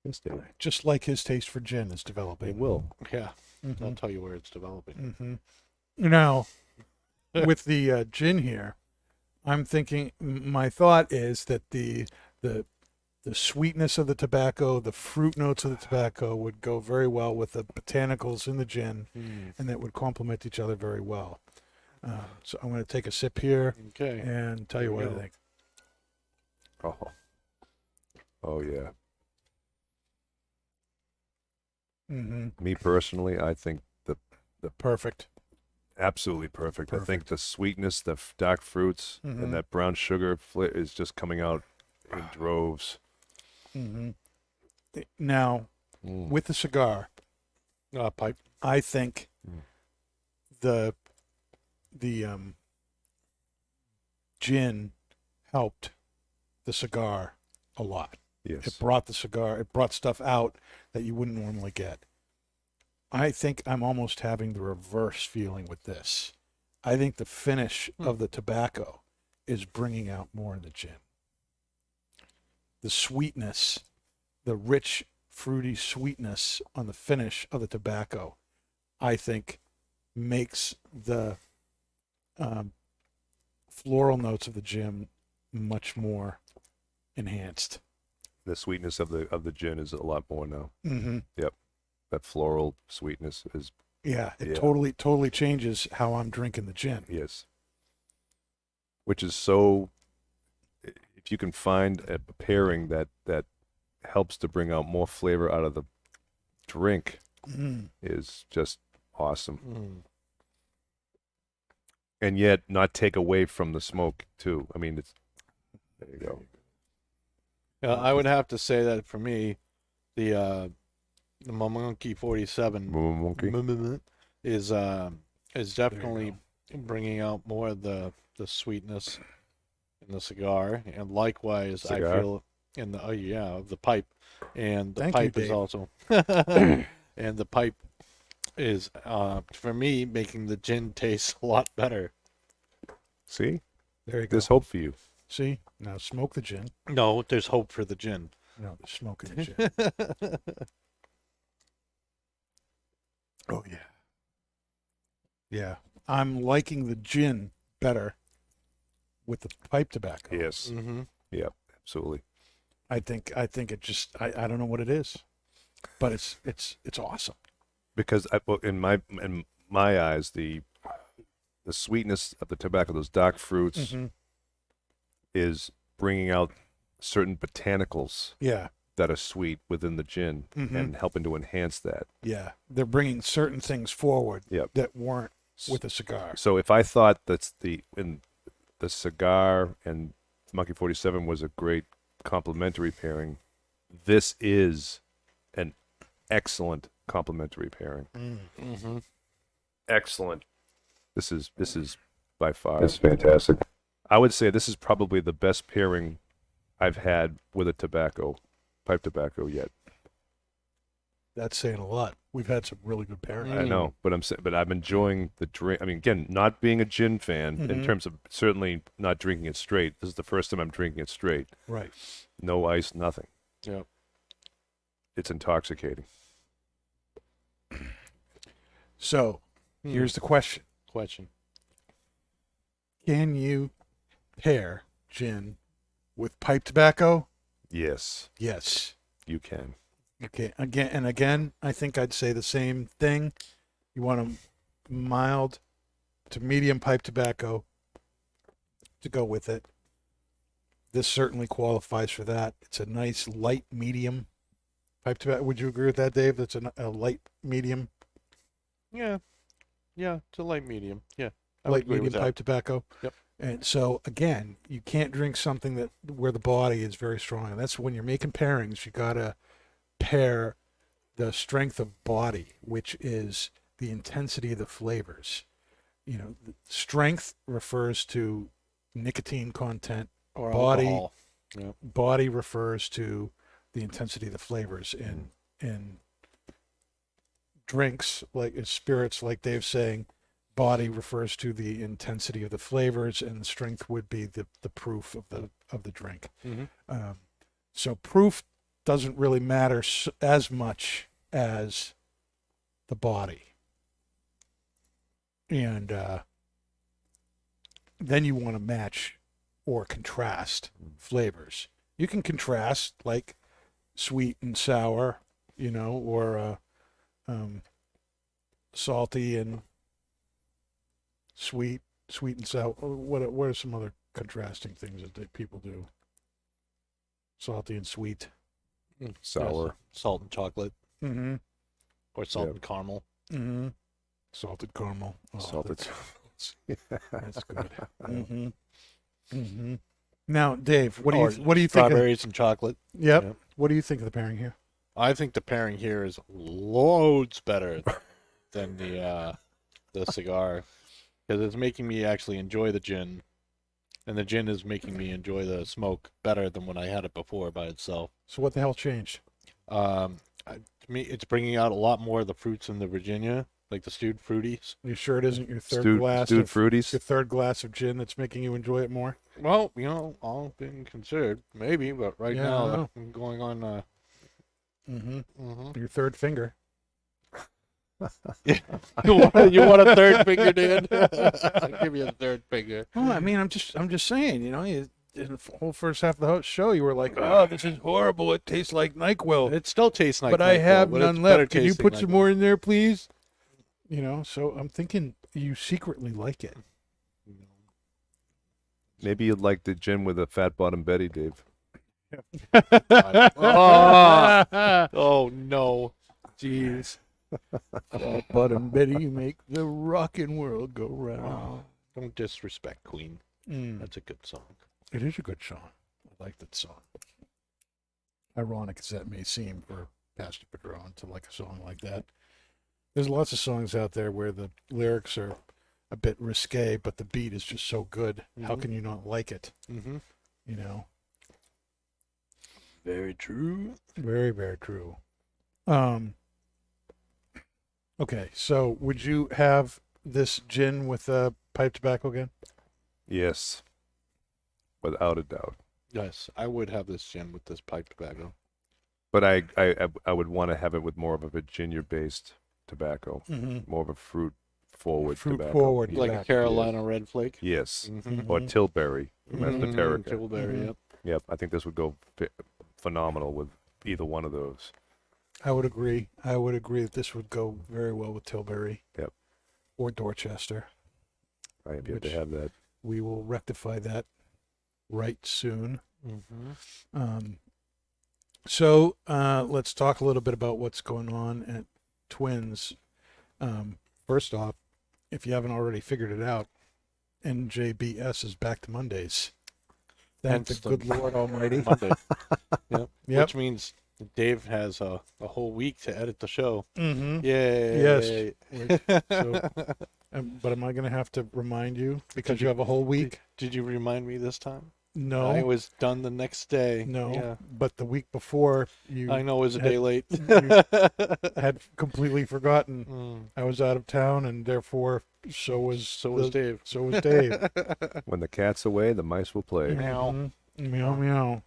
Speaker 3: Yes, Dave.
Speaker 1: Just like his taste for gin is
Speaker 3: It
Speaker 1: developing.
Speaker 3: will.
Speaker 2: Yeah.
Speaker 1: Mm-hmm.
Speaker 2: I'll tell you where it's developing.
Speaker 1: Mm-hmm. Now, with the gin here, I'm thinking. My thought is that the sweetness of the tobacco, the fruit notes of the tobacco, would go very well with the botanicals in the gin,
Speaker 2: Mm.
Speaker 1: and that would complement each other very well. So I'm going to take a sip here
Speaker 2: Okay.
Speaker 1: and tell you
Speaker 2: There
Speaker 1: what
Speaker 2: you
Speaker 1: I
Speaker 2: go.
Speaker 1: think.
Speaker 3: Oh yeah.
Speaker 1: Mm-hmm.
Speaker 3: Me personally, I think
Speaker 1: Perfect.
Speaker 3: absolutely perfect. I think the sweetness, the dark fruits,
Speaker 1: Mhm.
Speaker 3: and that brown sugar is just coming out in droves.
Speaker 1: Mm-hmm. Now,
Speaker 3: Mm.
Speaker 1: with the cigar,
Speaker 2: Pipe.
Speaker 1: I think
Speaker 3: Mm.
Speaker 1: the gin helped the cigar a lot.
Speaker 3: Yes.
Speaker 1: It brought stuff out that you wouldn't normally get. I think I'm almost having the reverse feeling with this. I think the finish of the tobacco is bringing out more in the gin. The sweetness, the rich, fruity sweetness on the finish of the tobacco, I think makes the floral notes of the gin much more enhanced.
Speaker 3: The sweetness of the gin is a lot more now.
Speaker 1: Mm-hmm.
Speaker 3: That floral sweetness is
Speaker 1: Yeah, it
Speaker 3: Yeah.
Speaker 1: totally changes how I'm drinking the gin.
Speaker 3: yes. Which is so. If you can find a pairing that helps to bring out more flavor out of the drink,
Speaker 1: Mm.
Speaker 3: is just awesome.
Speaker 2: Mm.
Speaker 3: And yet not take away from the smoke too. I mean, it's there you go.
Speaker 2: I would have to say that for me, the Monkey 47
Speaker 3: Monkey.
Speaker 2: is definitely bringing out more of the sweetness in the cigar, and likewise I
Speaker 3: Cigar?
Speaker 2: feel in the the pipe, and the
Speaker 1: Thank you,
Speaker 2: pipe is
Speaker 1: Dave.
Speaker 2: also and the pipe is for me making the gin taste a lot better.
Speaker 3: See,
Speaker 1: There you go.
Speaker 3: there's hope for you.
Speaker 1: See, now smoke the gin.
Speaker 2: No, there's hope for the gin.
Speaker 1: No, there's smoke in the gin. Oh yeah. Yeah, I'm liking the gin better with the pipe tobacco.
Speaker 3: Yes.
Speaker 2: Mm-hmm.
Speaker 3: Yeah. Absolutely.
Speaker 1: I think it just I don't know what it is, but it's awesome.
Speaker 3: Because in my eyes, the sweetness of the tobacco, those dark fruits,
Speaker 1: Mm-hmm.
Speaker 3: is bringing out certain botanicals
Speaker 1: Yeah.
Speaker 3: that are sweet within the gin and helping to enhance that.
Speaker 1: Yeah, they're bringing certain things forward
Speaker 3: Yep.
Speaker 1: that weren't with a cigar.
Speaker 3: So if I thought that's the cigar and Monkey 47 was a great complementary pairing, this is an excellent complementary pairing.
Speaker 2: Mm-hmm.
Speaker 3: Excellent. This is by far.
Speaker 5: That's fantastic.
Speaker 3: I would say this is probably the best pairing I've had with a pipe tobacco yet.
Speaker 1: That's saying a lot. We've had some really good pairings.
Speaker 3: I know, but I'm enjoying the drink. I mean, again, not being a gin fan in terms of certainly not drinking it straight. This is the first time I'm drinking it straight.
Speaker 1: Right.
Speaker 3: No ice, nothing.
Speaker 2: Yep.
Speaker 3: It's intoxicating.
Speaker 1: So, here's the question.
Speaker 2: Question.
Speaker 1: Can you pair gin with pipe tobacco?
Speaker 3: Yes,
Speaker 1: Yes.
Speaker 3: you can.
Speaker 1: Okay. Again, I think I'd say the same thing. You want a mild to medium pipe tobacco to go with it. This certainly qualifies for that. It's a nice light medium pipe tobacco. Would you agree with that, Dave? That's a light medium,
Speaker 2: Yeah. Yeah, it's a light medium. Yeah. I would
Speaker 1: light
Speaker 2: agree with
Speaker 1: medium
Speaker 2: that.
Speaker 1: pipe tobacco.
Speaker 2: Yep.
Speaker 1: And so again, you can't drink something where the body is very strong. And that's when you're making pairings, you gotta pair the strength of body, which is the intensity of the flavors. You know, strength refers to nicotine content.
Speaker 2: Or
Speaker 1: Body.
Speaker 2: alcohol. Yep.
Speaker 1: Body refers to the intensity of the flavors. In drinks, like spirits, like Dave's saying, body refers to the intensity of the flavors, and the strength would be the proof of the drink.
Speaker 2: Mm-hmm.
Speaker 1: So proof doesn't really matter as much as the body. And then you want to match or contrast flavors. You can contrast like sweet and sour, or salty and sweet and sour. What are some other contrasting things that people do? Salty and sweet.
Speaker 3: Sour.
Speaker 2: Yes. Salt and chocolate.
Speaker 1: Mm-hmm.
Speaker 2: Or salt
Speaker 3: Yep.
Speaker 2: and caramel.
Speaker 1: Mm-hmm. Salted caramel. Oh,
Speaker 3: Salted.
Speaker 1: That's good. Mm-hmm. Mm-hmm. Now, Dave, what do
Speaker 2: Or
Speaker 1: you think? Of,
Speaker 2: strawberries and chocolate.
Speaker 1: yep.
Speaker 2: Yep.
Speaker 1: What do you think of the pairing here?
Speaker 2: I think the pairing here is loads better than the cigar, because it's making me actually enjoy the gin, and the gin is making me enjoy the smoke better than when I had it before by itself.
Speaker 1: So what the hell changed?
Speaker 2: To me, it's bringing out a lot more of the fruits in the Virginia, like the stewed fruities.
Speaker 1: Are you sure it isn't your third
Speaker 3: Stewed
Speaker 1: glass
Speaker 3: fruities.
Speaker 1: your third glass of gin that's making you enjoy it more?
Speaker 2: Well, all being considered, maybe, but right
Speaker 1: Yeah, I
Speaker 2: now
Speaker 1: know.
Speaker 2: I'm going on.
Speaker 1: Mm-hmm. Your third finger.
Speaker 2: You want a third finger, Dan? I'll give you a third finger.
Speaker 1: Well, I mean, I'm just saying, in the whole first half of the show, you were like, "Oh, this is horrible. It tastes like NyQuil."
Speaker 2: It still tastes like
Speaker 1: but I
Speaker 2: NyQuil,
Speaker 1: have
Speaker 2: but it's
Speaker 1: none
Speaker 2: better
Speaker 1: left. Can you
Speaker 2: tasting
Speaker 1: put some
Speaker 2: NyQuil.
Speaker 1: more in there, please? So I'm thinking you secretly like it.
Speaker 3: Maybe you'd like the gin with a fat bottom Betty, Dave.
Speaker 2: Oh no!
Speaker 1: Jeez. Bottom Betty, you make the rockin' world go round.
Speaker 2: Don't disrespect Queen. That's a good song.
Speaker 1: It is a good song. I like that song. Ironic as that may seem for Pastor Padron to like a song like that. There's lots of songs out there where the lyrics are a bit risque, but the beat is just so good. How can you not like it?
Speaker 2: Mm-hmm. Very true.
Speaker 1: Very, very true. Okay, so would you have this gin with pipe tobacco again?
Speaker 3: Yes, without a doubt.
Speaker 2: Yes, I would have this gin with this pipe tobacco.
Speaker 3: But I would want to have it with more of a Virginia-based tobacco,
Speaker 1: Mm-hmm.
Speaker 3: more of a fruit-forward
Speaker 1: Fruit
Speaker 3: tobacco.
Speaker 1: forward.
Speaker 2: Like a
Speaker 1: tobacco.
Speaker 2: Carolina Red Flake.
Speaker 3: Yes,
Speaker 2: Mm-hmm.
Speaker 3: or Tilbury from Esoterica.
Speaker 2: Tilbury,
Speaker 1: Mhm.
Speaker 2: yep.
Speaker 3: Yep, I think this would go phenomenal with either one of those.
Speaker 1: I would agree. I would agree that this would go very well with Tilbury.
Speaker 3: Yep.
Speaker 1: Or Dorchester.
Speaker 3: I have yet to
Speaker 1: Which-
Speaker 3: have that.
Speaker 1: We will rectify that right soon.
Speaker 2: Mm-hmm.
Speaker 1: So let's talk a little bit about what's going on at Twins. First off, if you haven't already figured it out, NJBS is back to Mondays. Thank
Speaker 2: Hence
Speaker 1: the good Lord Almighty.
Speaker 2: Monday. Yep.
Speaker 1: Yep.
Speaker 2: Which means Dave has a whole week to edit the show.
Speaker 1: Mm-hmm.
Speaker 2: Yay.
Speaker 1: So, but am I going to have to remind you because you have a whole week?
Speaker 2: Did you remind me this time?
Speaker 1: No.
Speaker 2: I was done the next day.
Speaker 1: No.
Speaker 2: Yeah.
Speaker 1: But the week before, you
Speaker 2: I know it was a day late.
Speaker 1: had completely forgotten.
Speaker 2: Mm.
Speaker 1: I was out of town, and therefore, so was
Speaker 2: Dave.
Speaker 1: So was Dave.
Speaker 3: When the cat's away, the mice will play.
Speaker 2: Meow.
Speaker 1: Mhm. Meow meow.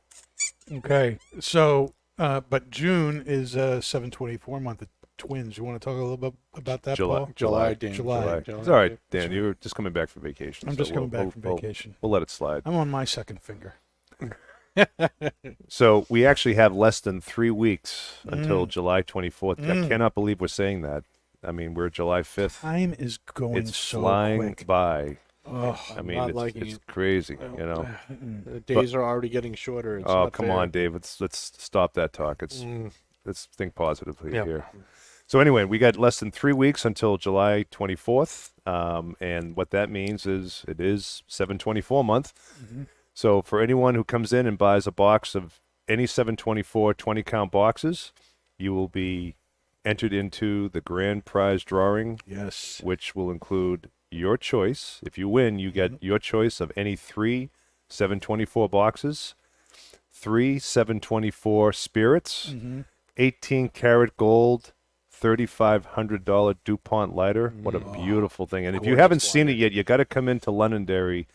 Speaker 1: Okay, so but June is 7/24 month of Twins. You want to talk a little bit about that, Paul?
Speaker 2: July, Dan.
Speaker 1: July.
Speaker 3: It's all right, Dan. You were just coming back from vacation.
Speaker 1: I'm
Speaker 3: so
Speaker 1: just coming
Speaker 3: we'll-
Speaker 1: back from
Speaker 3: we'll-
Speaker 1: vacation.
Speaker 3: We'll let it slide.
Speaker 1: I'm on my second finger.
Speaker 3: So we actually have less than 3 weeks until
Speaker 1: Mm.
Speaker 3: July 24th. I cannot believe we're saying that. I mean, we're July 5th.
Speaker 1: Time is going
Speaker 3: It's
Speaker 1: so
Speaker 3: flying
Speaker 1: quick.
Speaker 3: by.
Speaker 1: Oh,
Speaker 3: I mean,
Speaker 2: not
Speaker 3: it's,
Speaker 2: liking
Speaker 3: it's
Speaker 2: it.
Speaker 3: crazy, you know.
Speaker 2: The days are already getting shorter. It's
Speaker 3: Oh,
Speaker 2: not
Speaker 3: come
Speaker 2: fair.
Speaker 3: on, Dave. Let's stop that talk.
Speaker 2: Mm.
Speaker 3: Let's think positively
Speaker 2: Yep.
Speaker 3: here. So anyway, we got less than 3 weeks until July 24th, and what that means is it is 7/24 month.
Speaker 1: Mhm.
Speaker 3: So for anyone who comes in and buys a box of any 7/24 20-count boxes, you will be entered into the grand prize drawing,
Speaker 1: yes.
Speaker 3: which will include your choice. If you win, you get your choice of any 3 7/24 boxes, 3 7/24 spirits,
Speaker 1: Mm-hmm.
Speaker 3: 18 karat gold, $3,500 DuPont lighter. What a beautiful thing. And if you
Speaker 2: Gorgeous
Speaker 3: haven't seen it
Speaker 2: lighter.
Speaker 3: yet, you got to come into Londonderry,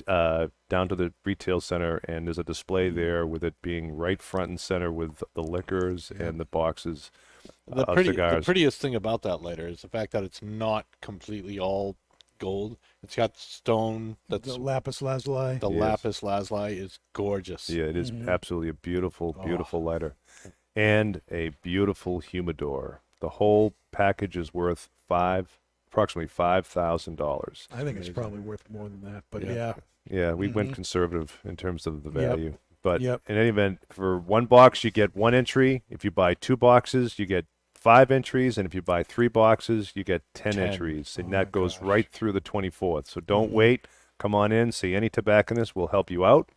Speaker 3: down to the retail center, and there's a display there with it being right front and center with the liquors and the boxes
Speaker 2: The
Speaker 3: of cigars.
Speaker 2: prettiest thing about that lighter is the fact that it's not completely all gold. It's got stone. That's
Speaker 1: The lapis lazuli.
Speaker 2: the
Speaker 3: Yes.
Speaker 2: lapis lazuli is gorgeous.
Speaker 3: Yeah, it is absolutely a beautiful, beautiful lighter. And a beautiful humidor. The whole package is worth approximately $5,000.
Speaker 1: I think it's probably worth more than that, but
Speaker 2: Yeah.
Speaker 1: yeah.
Speaker 3: Yeah, we went conservative in terms of the
Speaker 1: Yep.
Speaker 3: value. But
Speaker 1: Yep.
Speaker 3: in any event, for one box, you get 1 entry. If you buy 2 boxes, you get 5 entries. And if you buy 3 boxes, you get 10
Speaker 2: 10.
Speaker 3: entries. And
Speaker 1: Oh
Speaker 3: that
Speaker 1: my
Speaker 3: goes
Speaker 1: gosh.
Speaker 3: right through the 24th. So don't wait. Come on in. See any tobacconist. We'll help you out.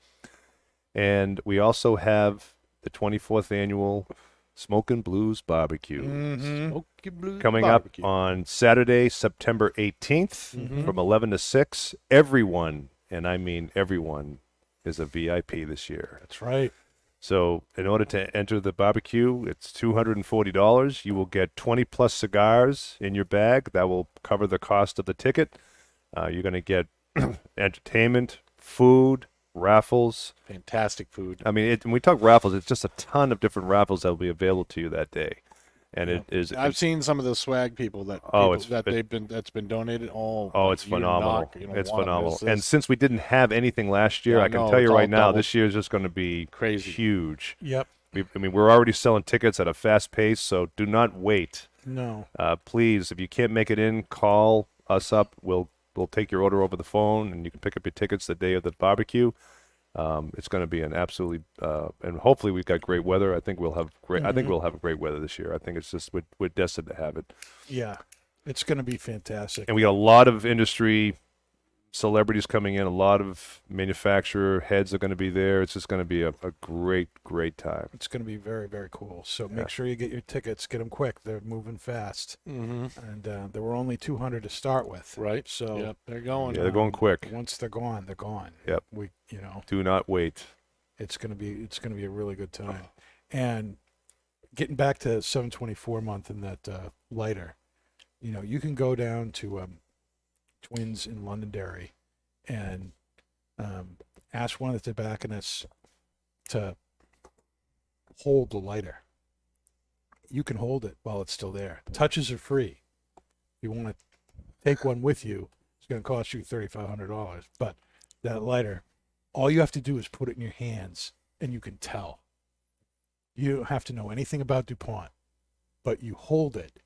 Speaker 3: And we also have the 24th annual Smokin' Blues Barbecue.
Speaker 1: Mm-hmm.
Speaker 2: Smoky Blue
Speaker 3: Coming
Speaker 2: barbecue.
Speaker 3: up on Saturday, September 18th from 11 to 6. Everyone, and I mean everyone, is a VIP this year.
Speaker 1: That's right.
Speaker 3: So in order to enter the barbecue, it's $240. You will get 20 plus cigars in your bag. That will cover the cost of the ticket. You're going to get entertainment, food, raffles.
Speaker 2: Fantastic food.
Speaker 3: I mean, when we talk raffles, it's just a ton of different raffles that will be available to you that day. And it is
Speaker 2: I've seen some of the swag people that that's been donated.
Speaker 3: it's
Speaker 2: you're
Speaker 3: phenomenal.
Speaker 2: not gonna
Speaker 3: It's
Speaker 2: wanna
Speaker 3: phenomenal.
Speaker 2: miss
Speaker 3: And
Speaker 2: this.
Speaker 3: since we didn't have anything last year,
Speaker 2: Yeah,
Speaker 3: I can
Speaker 2: no,
Speaker 3: tell you
Speaker 2: it's all
Speaker 3: right now,
Speaker 2: double.
Speaker 3: this year is just going to be
Speaker 2: Crazy.
Speaker 3: huge.
Speaker 1: Yep.
Speaker 3: I mean, we're already selling tickets at a fast pace, so do not wait.
Speaker 1: No.
Speaker 3: Please, if you can't make it in, call us up. We'll take your order over the phone, and you can pick up your tickets the day of the barbecue. It's going to be an absolutely, and hopefully we've got great weather. I think we'll have great. I think we'll have great weather this year. I think it's just we're destined to have it,
Speaker 1: Yeah. It's going to be fantastic.
Speaker 3: and we got a lot of industry celebrities coming in. A lot of manufacturer heads are going to be there. It's just going to be a great time.
Speaker 1: It's going to be very, very cool. So make sure you get your tickets. Get them quick. They're moving fast.
Speaker 2: Mm-hmm.
Speaker 1: And there were only 200 to start with.
Speaker 2: Right.
Speaker 1: So
Speaker 2: Yep, they're going.
Speaker 3: Yeah, they're going quick.
Speaker 1: once they're gone, they're gone.
Speaker 3: Yep. Do not wait.
Speaker 1: It's going to be a really good time. And getting back to 7/24 month and that lighter, you can go down to Twins in Londonderry and ask one of the tobacconists to hold the lighter. You can hold it while it's still there. Touches are free. If you want to take one with you, it's going to cost you $3,500. But that lighter, all you have to do is put it in your hands, and you can tell. You don't have to know anything about DuPont, but you hold it,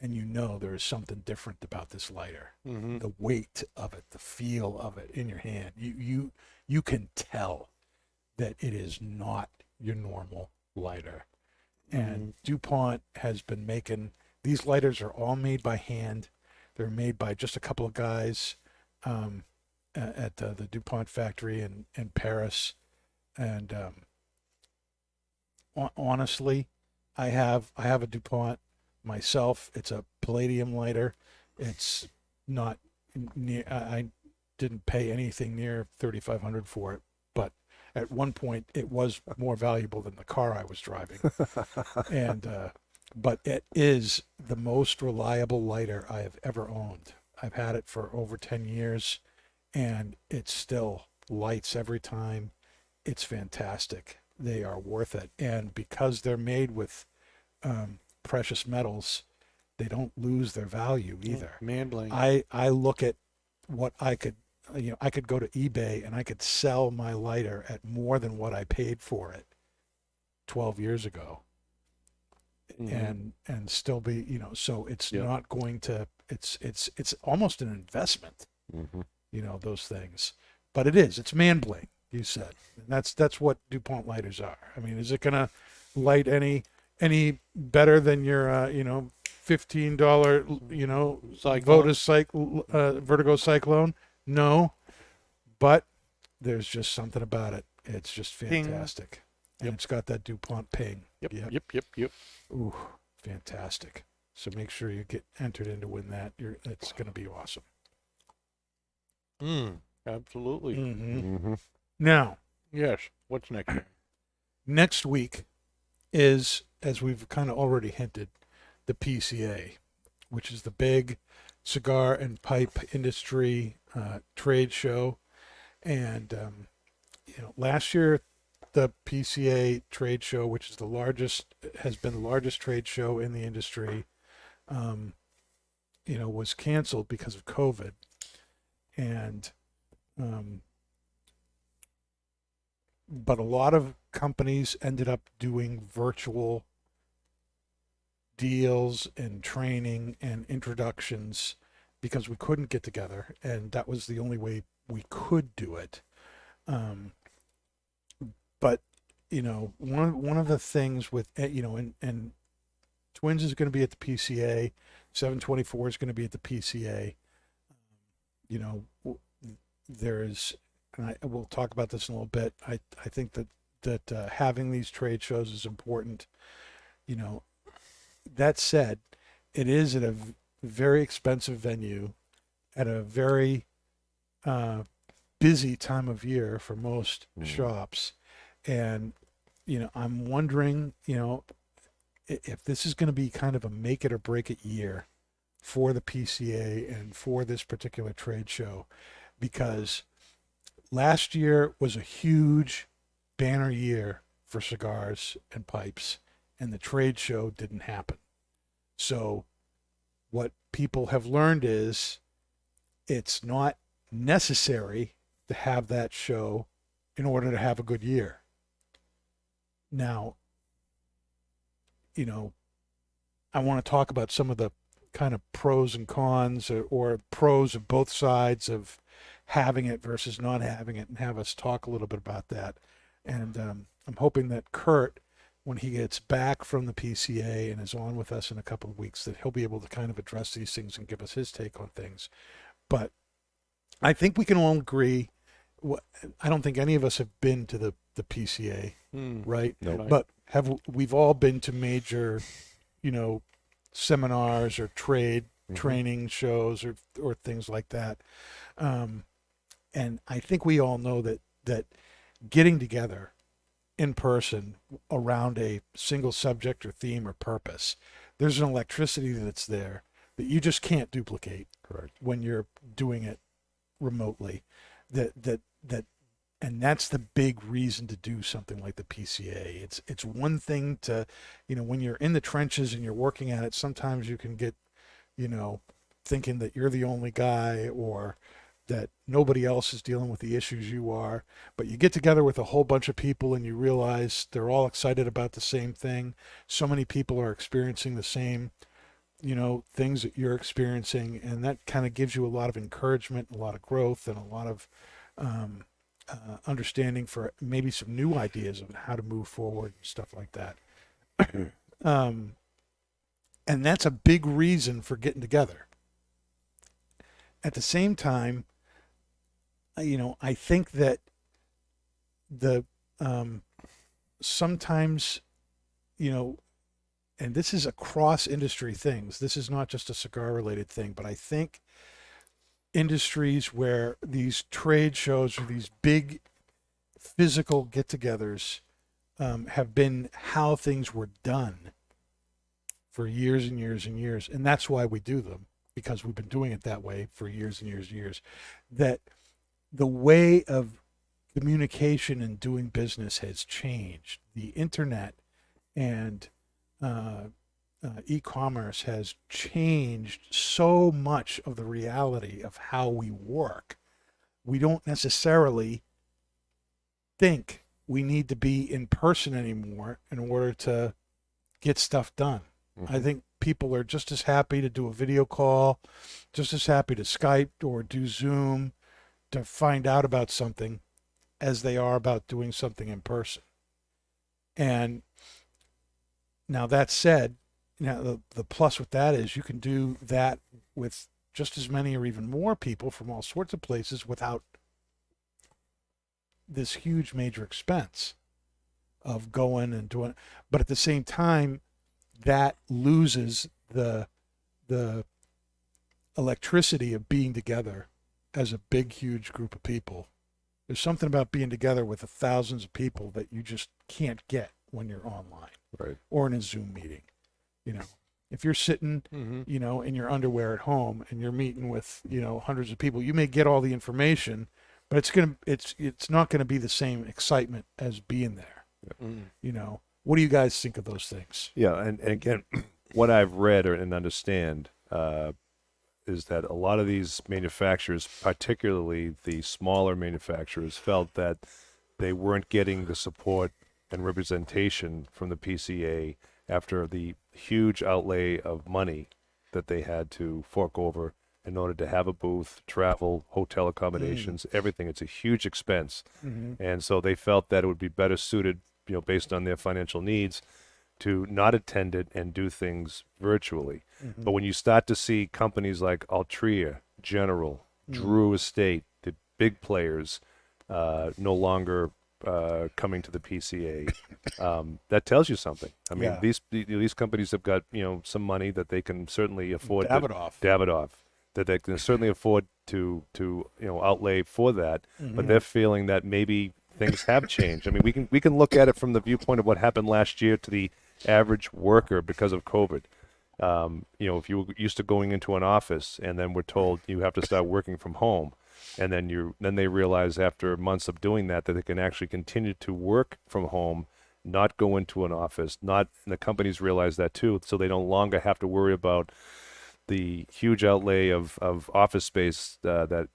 Speaker 1: and you know there is something different about this lighter.
Speaker 2: Mm-hmm.
Speaker 1: The weight of it, the feel of it in your hand. You can tell that it is not your normal lighter. And DuPont has been making, these lighters are all made by hand. They're made by just a couple of guys at the DuPont factory in Paris. And honestly, I have a DuPont myself. It's a palladium lighter. It's not near, I didn't pay anything near $3,500 for it, but at one point it was more valuable than the car I was driving. And but it is the most reliable lighter I have ever owned. I've had it for over 10 years and it still lights every time. It's fantastic. They are worth it. And because they're made with precious metals, they don't lose their value either.
Speaker 2: Man bling.
Speaker 1: I look at what I could, I could go to eBay and I could sell my lighter at more than what I paid for it 12 years ago. And still be, so it's not going to, it's almost an investment, those things. But it's man bling, you said. And that's what DuPont lighters are. I mean, is it going to light any better than your $15 Vertigo Cyclone? No, but there's just something about it. It's just fantastic. And it's got that DuPont ping.
Speaker 2: Yep.
Speaker 1: Ooh, fantastic. So make sure you get entered in to win that. It's going to be awesome.
Speaker 2: Absolutely.
Speaker 1: Now,
Speaker 2: Yes. What's next?
Speaker 1: next week is, as we've kind of already hinted, the PCA, which is the big cigar and pipe industry trade show. And, last year, the PCA trade show, which is has been the largest trade show in the industry, was canceled because of COVID. And, but a lot of companies ended up doing virtual deals and training and introductions because we couldn't get together, and that was the only way we could do it. But one of the things with and Twins is going to be at the PCA, 724 is going to be at the PCA. There's, and we'll talk about this in a little bit. I think that having these trade shows is important. That said, it is at a very expensive venue at a very busy time of year for most shops. And, I'm wondering, if this is going to be kind of a make it or break it year for the PCA and for this particular trade show, because last year was a huge banner year for cigars and pipes, and the trade show didn't happen. So what people have learned is it's not necessary to have that show in order to have a good year. Now, I want to talk about some of the kind of pros and cons, or pros of both sides of having it versus not having it, and have us talk a little bit about that. And I'm hoping that Kurt, when he gets back from the PCA and is on with us in a couple of weeks, that he'll be able to kind of address these things and give us his take on things. But I think we can all agree, I don't think any of us have been to the PCA, right?
Speaker 3: Nope.
Speaker 1: But we've all been to major, seminars or training shows or things like that. And I think we all know that getting together in person around a single subject or theme or purpose, there's an electricity that's there that you just can't duplicate.
Speaker 3: Correct.
Speaker 1: When you're doing it remotely. And that's the big reason to do something like the PCA. It's one thing to, when you're in the trenches and you're working at it, sometimes you can get, thinking that you're the only guy, or that nobody else is dealing with the issues you are. But you get together with a whole bunch of people and you realize they're all excited about the same thing. So many people are experiencing the same, things that you're experiencing. And that kind of gives you a lot of encouragement, a lot of growth, and a lot of understanding for maybe some new ideas of how to move forward and stuff like that. And that's a big reason for getting together. At the same time, I think that the sometimes, and this is across industry things. This is not just a cigar related thing, but I think industries where these trade shows or these big physical get-togethers have been how things were done for years and years and years, and that's why we do them, because we've been doing it that way for years and years and years. That the way of communication and doing business has changed. The internet and e-commerce has changed so much of the reality of how we work. We don't necessarily think we need to be in person anymore in order to get stuff done. I think people are just as happy to do a video call, just as happy to Skype or do Zoom to find out about something as they are about doing something in person. And now that said, the plus with that is you can do that with just as many or even more people from all sorts of places without this huge major expense of going and doing. But at the same time, that loses the electricity of being together as a big, huge group of people. There's something about being together with the thousands of people that you just can't get when you're online,
Speaker 3: Right.
Speaker 1: or in a Zoom meeting. If you're sitting, in your underwear at home and you're meeting with, hundreds of people, you may get all the information, but it's not gonna be the same excitement as being there. What do you guys think of those things?
Speaker 3: Yeah, and again, what I've read and understand is that a lot of these manufacturers, particularly the smaller manufacturers, felt that they weren't getting the support and representation from the PCA after the huge outlay of money that they had to fork over in order to have a booth, travel, hotel accommodations, everything. It's a huge expense. And so they felt that it would be better suited, based on their financial needs, to not attend it and do things virtually. But when you start to see companies like Altria, General, Drew Estate, the big players, no longer coming to the PCA, that tells you something. I mean, these companies have got some money that they can certainly afford
Speaker 1: Dab
Speaker 3: to
Speaker 1: it off.
Speaker 3: that they can certainly afford to outlay for that. But they're feeling that maybe things have changed. I mean, we can look at it from the viewpoint of what happened last year to the average worker because of COVID. If you were used to going into an office and then we're told you have to start working from home, and then they realize after months of doing that they can actually continue to work from home, not go into an office, and the companies realize that too, so they no longer have to worry about the huge outlay of office space that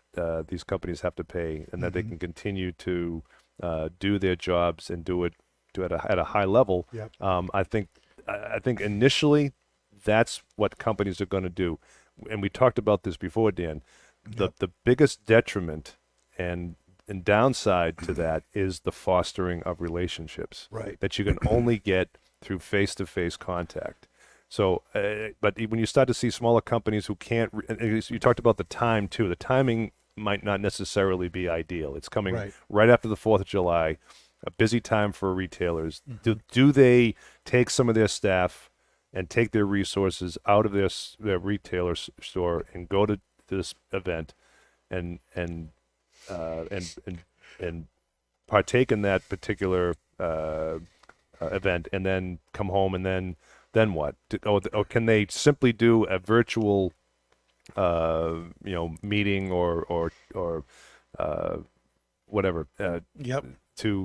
Speaker 3: these companies have to pay, and that they can continue to do their jobs and do it at a high level.
Speaker 1: Yep.
Speaker 3: I think initially that's what companies are going to do, and we talked about this before, Dan. The biggest detriment and downside to that is the fostering of relationships,
Speaker 1: Right.
Speaker 3: that you can only get through face-to-face contact. So, but when you start to see smaller companies who can't, you talked about the time too. The timing might not necessarily be ideal. It's coming right after the 4th of July, a busy time for retailers. Do they take some of their staff and take their resources out of their retailer store and go to this event and partake in that particular event, and then come home, and then what? Or can they simply do a virtual meeting or whatever to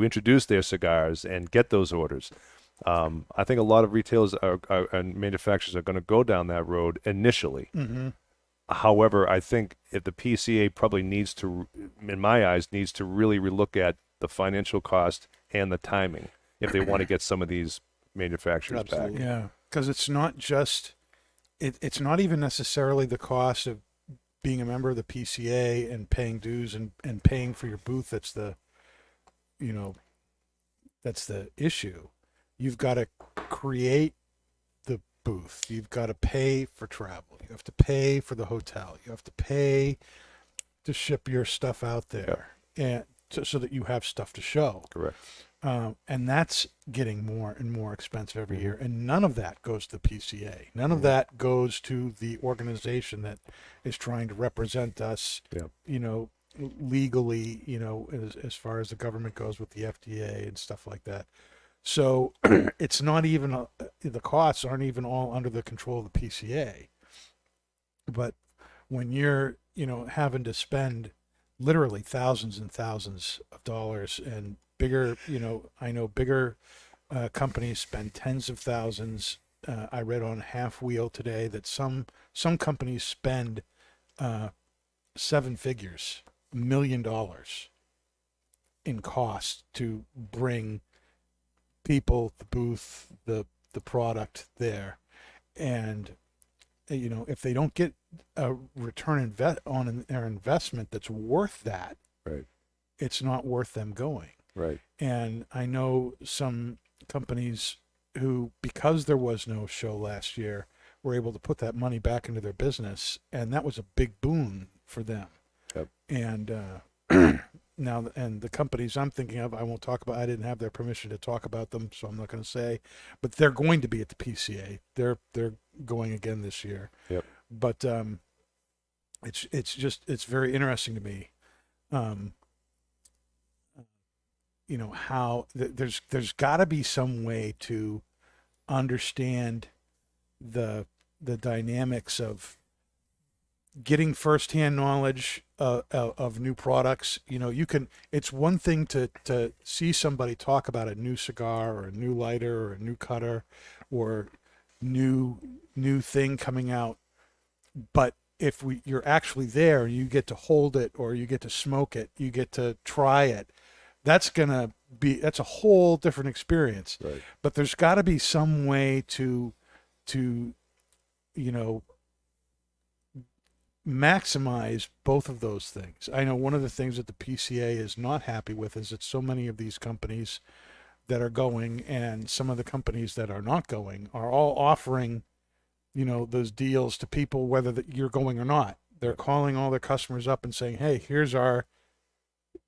Speaker 3: introduce their cigars and get those orders? I think a lot of retailers and manufacturers are going to go down that road initially. However, I think if the PCA probably needs to really relook at the financial cost and the timing if they want to get some of these manufacturers back.
Speaker 1: Yeah, because it's not just, it's not even necessarily the cost of being a member of the PCA and paying dues and paying for your booth, that's the, you know, that's the issue. You've got to create the booth. You've got to pay for travel. You have to pay for the hotel. You have to pay to ship your stuff out there, and so that you have stuff to show.
Speaker 3: Correct.
Speaker 1: And that's getting more and more expensive every year. And none of that goes to the PCA. None of that goes to the organization that is trying to represent us, you know, legally, you know, as far as the government goes with the FDA and stuff like that. So it's not even, the costs aren't even all under the control of the PCA. But when you're, you know, having to spend literally thousands and thousands of dollars, and bigger, you know, I know bigger companies spend tens of thousands. I read on Half Wheel today that some companies spend 7 figures, $1 million in cost to bring people, the booth, the product there. And you know, if they don't get a return on their investment that's worth that,
Speaker 3: Right.
Speaker 1: it's not worth them going.
Speaker 3: Right.
Speaker 1: And I know some companies who, because there was no show last year, were able to put that money back into their business, and that was a big boon for them.
Speaker 3: Yep.
Speaker 1: And now, and the companies I'm thinking of, I won't talk about. I didn't have their permission to talk about them, so I'm not going to say. But they're going to be at the PCA. They're going again this year.
Speaker 3: Yep.
Speaker 1: But it's very interesting to me. You know, how there's got to be some way to understand the dynamics of getting firsthand knowledge of new products. You know, it's one thing to see somebody talk about a new cigar or a new lighter or a new cutter or new thing coming out, but if you're actually there, you get to hold it, or you get to smoke it, you get to try it, that's a whole different experience.
Speaker 3: Right.
Speaker 1: But there's got to be some way to you know, maximize both of those things. I know one of the things that the PCA is not happy with is that so many of these companies that are going, and some of the companies that are not going, are all offering, you know, those deals to people whether that you're going or not. They're calling all their customers up and saying, hey, here's our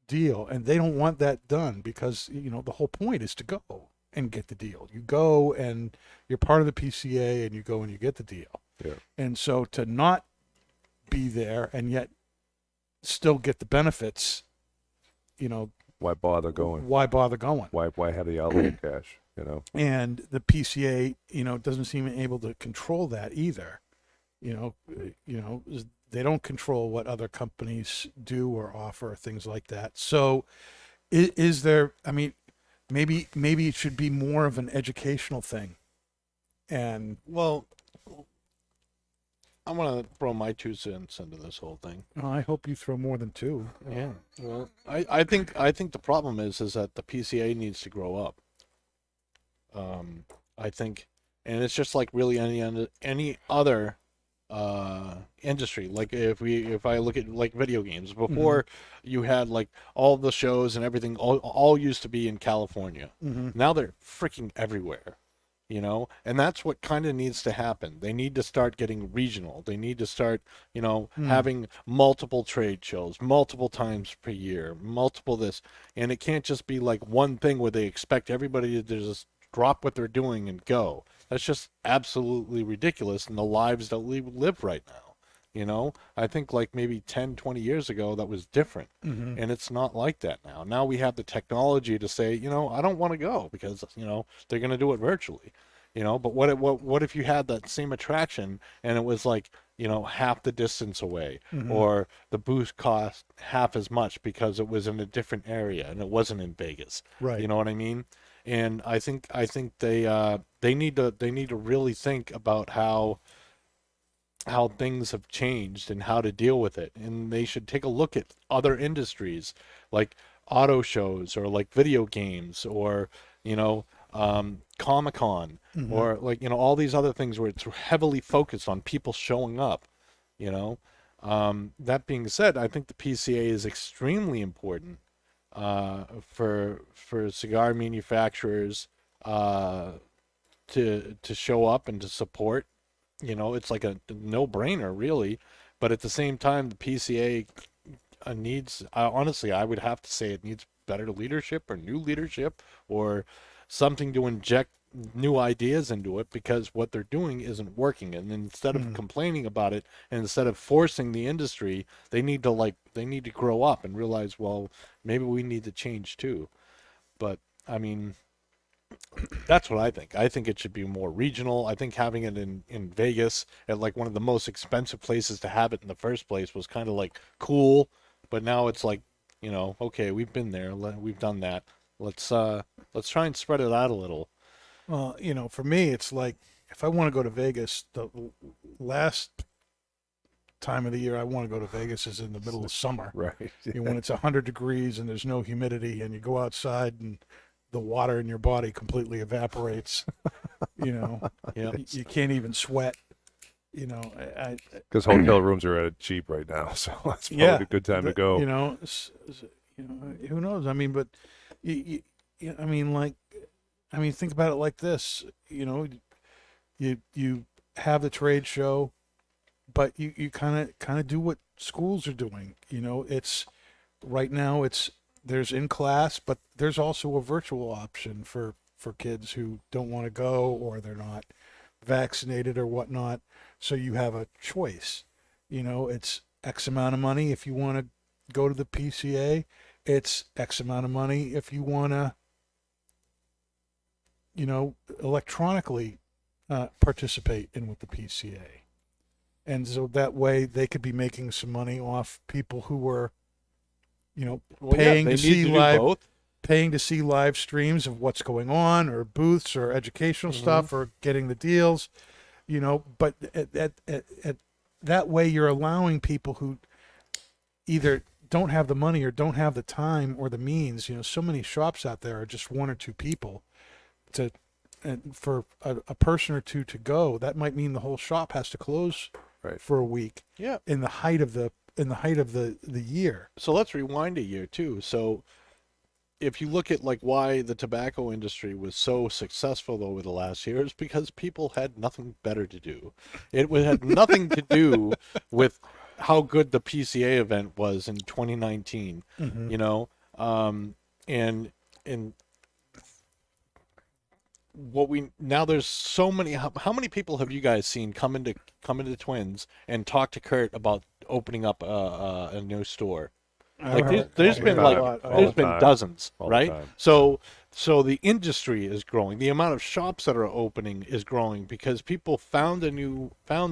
Speaker 1: deal. And they don't want that done, because, you know, the whole point is to go and get the deal. You go and you're part of the PCA, and you go and you get the deal.
Speaker 3: Yeah.
Speaker 1: And so to not be there and yet still get the benefits, you know,
Speaker 3: Why bother going?
Speaker 1: why bother going?
Speaker 3: Why have the outlay cash? You know.
Speaker 1: And the PCA, you know, doesn't seem able to control that either. You know, they don't control what other companies do or offer, things like that. So is there, I mean, maybe it should be more of an educational thing. And
Speaker 2: Well, I'm gonna throw my 2 cents into this whole thing.
Speaker 1: I hope you throw more than 2.
Speaker 2: Yeah. Well, I think the problem is that the PCA needs to grow up. I think, and it's just like really any other industry. Like if I look at like video games, before you had like all the shows and everything all used to be in California. Now they're freaking everywhere. You know, and that's what kind of needs to happen. They need to start getting regional. They need to start, you know, having multiple trade shows, multiple times per year, multiple this. And it can't just be like one thing where they expect everybody to just drop what they're doing and go. That's just absolutely ridiculous in the lives that we live right now. You know, I think like maybe 10, 20 years ago, that was different. And it's not like that now. Now we have the technology to say, you know, I don't want to go because, you know, they're going to do it virtually, you know, but what if you had that same attraction and it was like, you know, half the distance away, or the booth cost half as much because it was in a different area and it wasn't in Vegas.
Speaker 1: Right.
Speaker 2: You know what I mean? And I think they need to really think about how things have changed and how to deal with it. And they should take a look at other industries like auto shows or like video games or, you know, Comic-Con or like, you know, all these other things where it's heavily focused on people showing up, you know. That being said, I think the PCA is extremely important for cigar manufacturers to show up and to support. It's like a no-brainer, really. But at the same time, the PCA needs, honestly, I would have to say it needs better leadership or new leadership or something to inject new ideas into it, because what they're doing isn't working. And instead of complaining about it and instead of forcing the industry, they need to grow up and realize, well, maybe we need to change too. But I mean, that's what I think. I think it should be more regional. I think having it in Vegas at like one of the most expensive places to have it in the first place was kind of like cool, but now it's like, okay, we've been there, we've done that. Let's try and spread it out a little.
Speaker 1: Well, for me, it's like if I want to go to Vegas, the last time of the year I want to go to Vegas is in the middle of summer.
Speaker 3: Right.
Speaker 1: When it's 100 degrees and there's no humidity, and you go outside and the water in your body completely evaporates.
Speaker 2: Yeah.
Speaker 1: You can't even sweat.
Speaker 3: Because hotel rooms are cheap right now, so that's probably a good time to go.
Speaker 1: Who knows? I mean, but think about it like this. You have the trade show, but you kind of do what schools are doing. It's right now there's in class, but there's also a virtual option for kids who don't want to go or they're not vaccinated or whatnot. So you have a choice. It's X amount of money if you want to go to the PCA. It's X amount of money if you want to, electronically participate in with the PCA. And so that way they could be making some money off people who were, paying to see live streams of what's going on, or booths, or educational stuff, or getting the deals, but at that way you're allowing people who either don't have the money or don't have the time or the means. So many shops out there are just one or two people for a person or two to go. That might mean the whole shop has to close for a week.
Speaker 2: Yeah.
Speaker 1: In the height of the year.
Speaker 2: So let's rewind a year too. So if you look at like why the tobacco industry was so successful over the last year, is because people had nothing better to do. It had nothing to do with how good the PCA event was in 2019, and now there's so many. How many people have you guys seen come into Twins and talk to Kurt about opening up a new store? Like there's been dozens, right? So the industry is growing. The amount of shops that are opening is growing because people found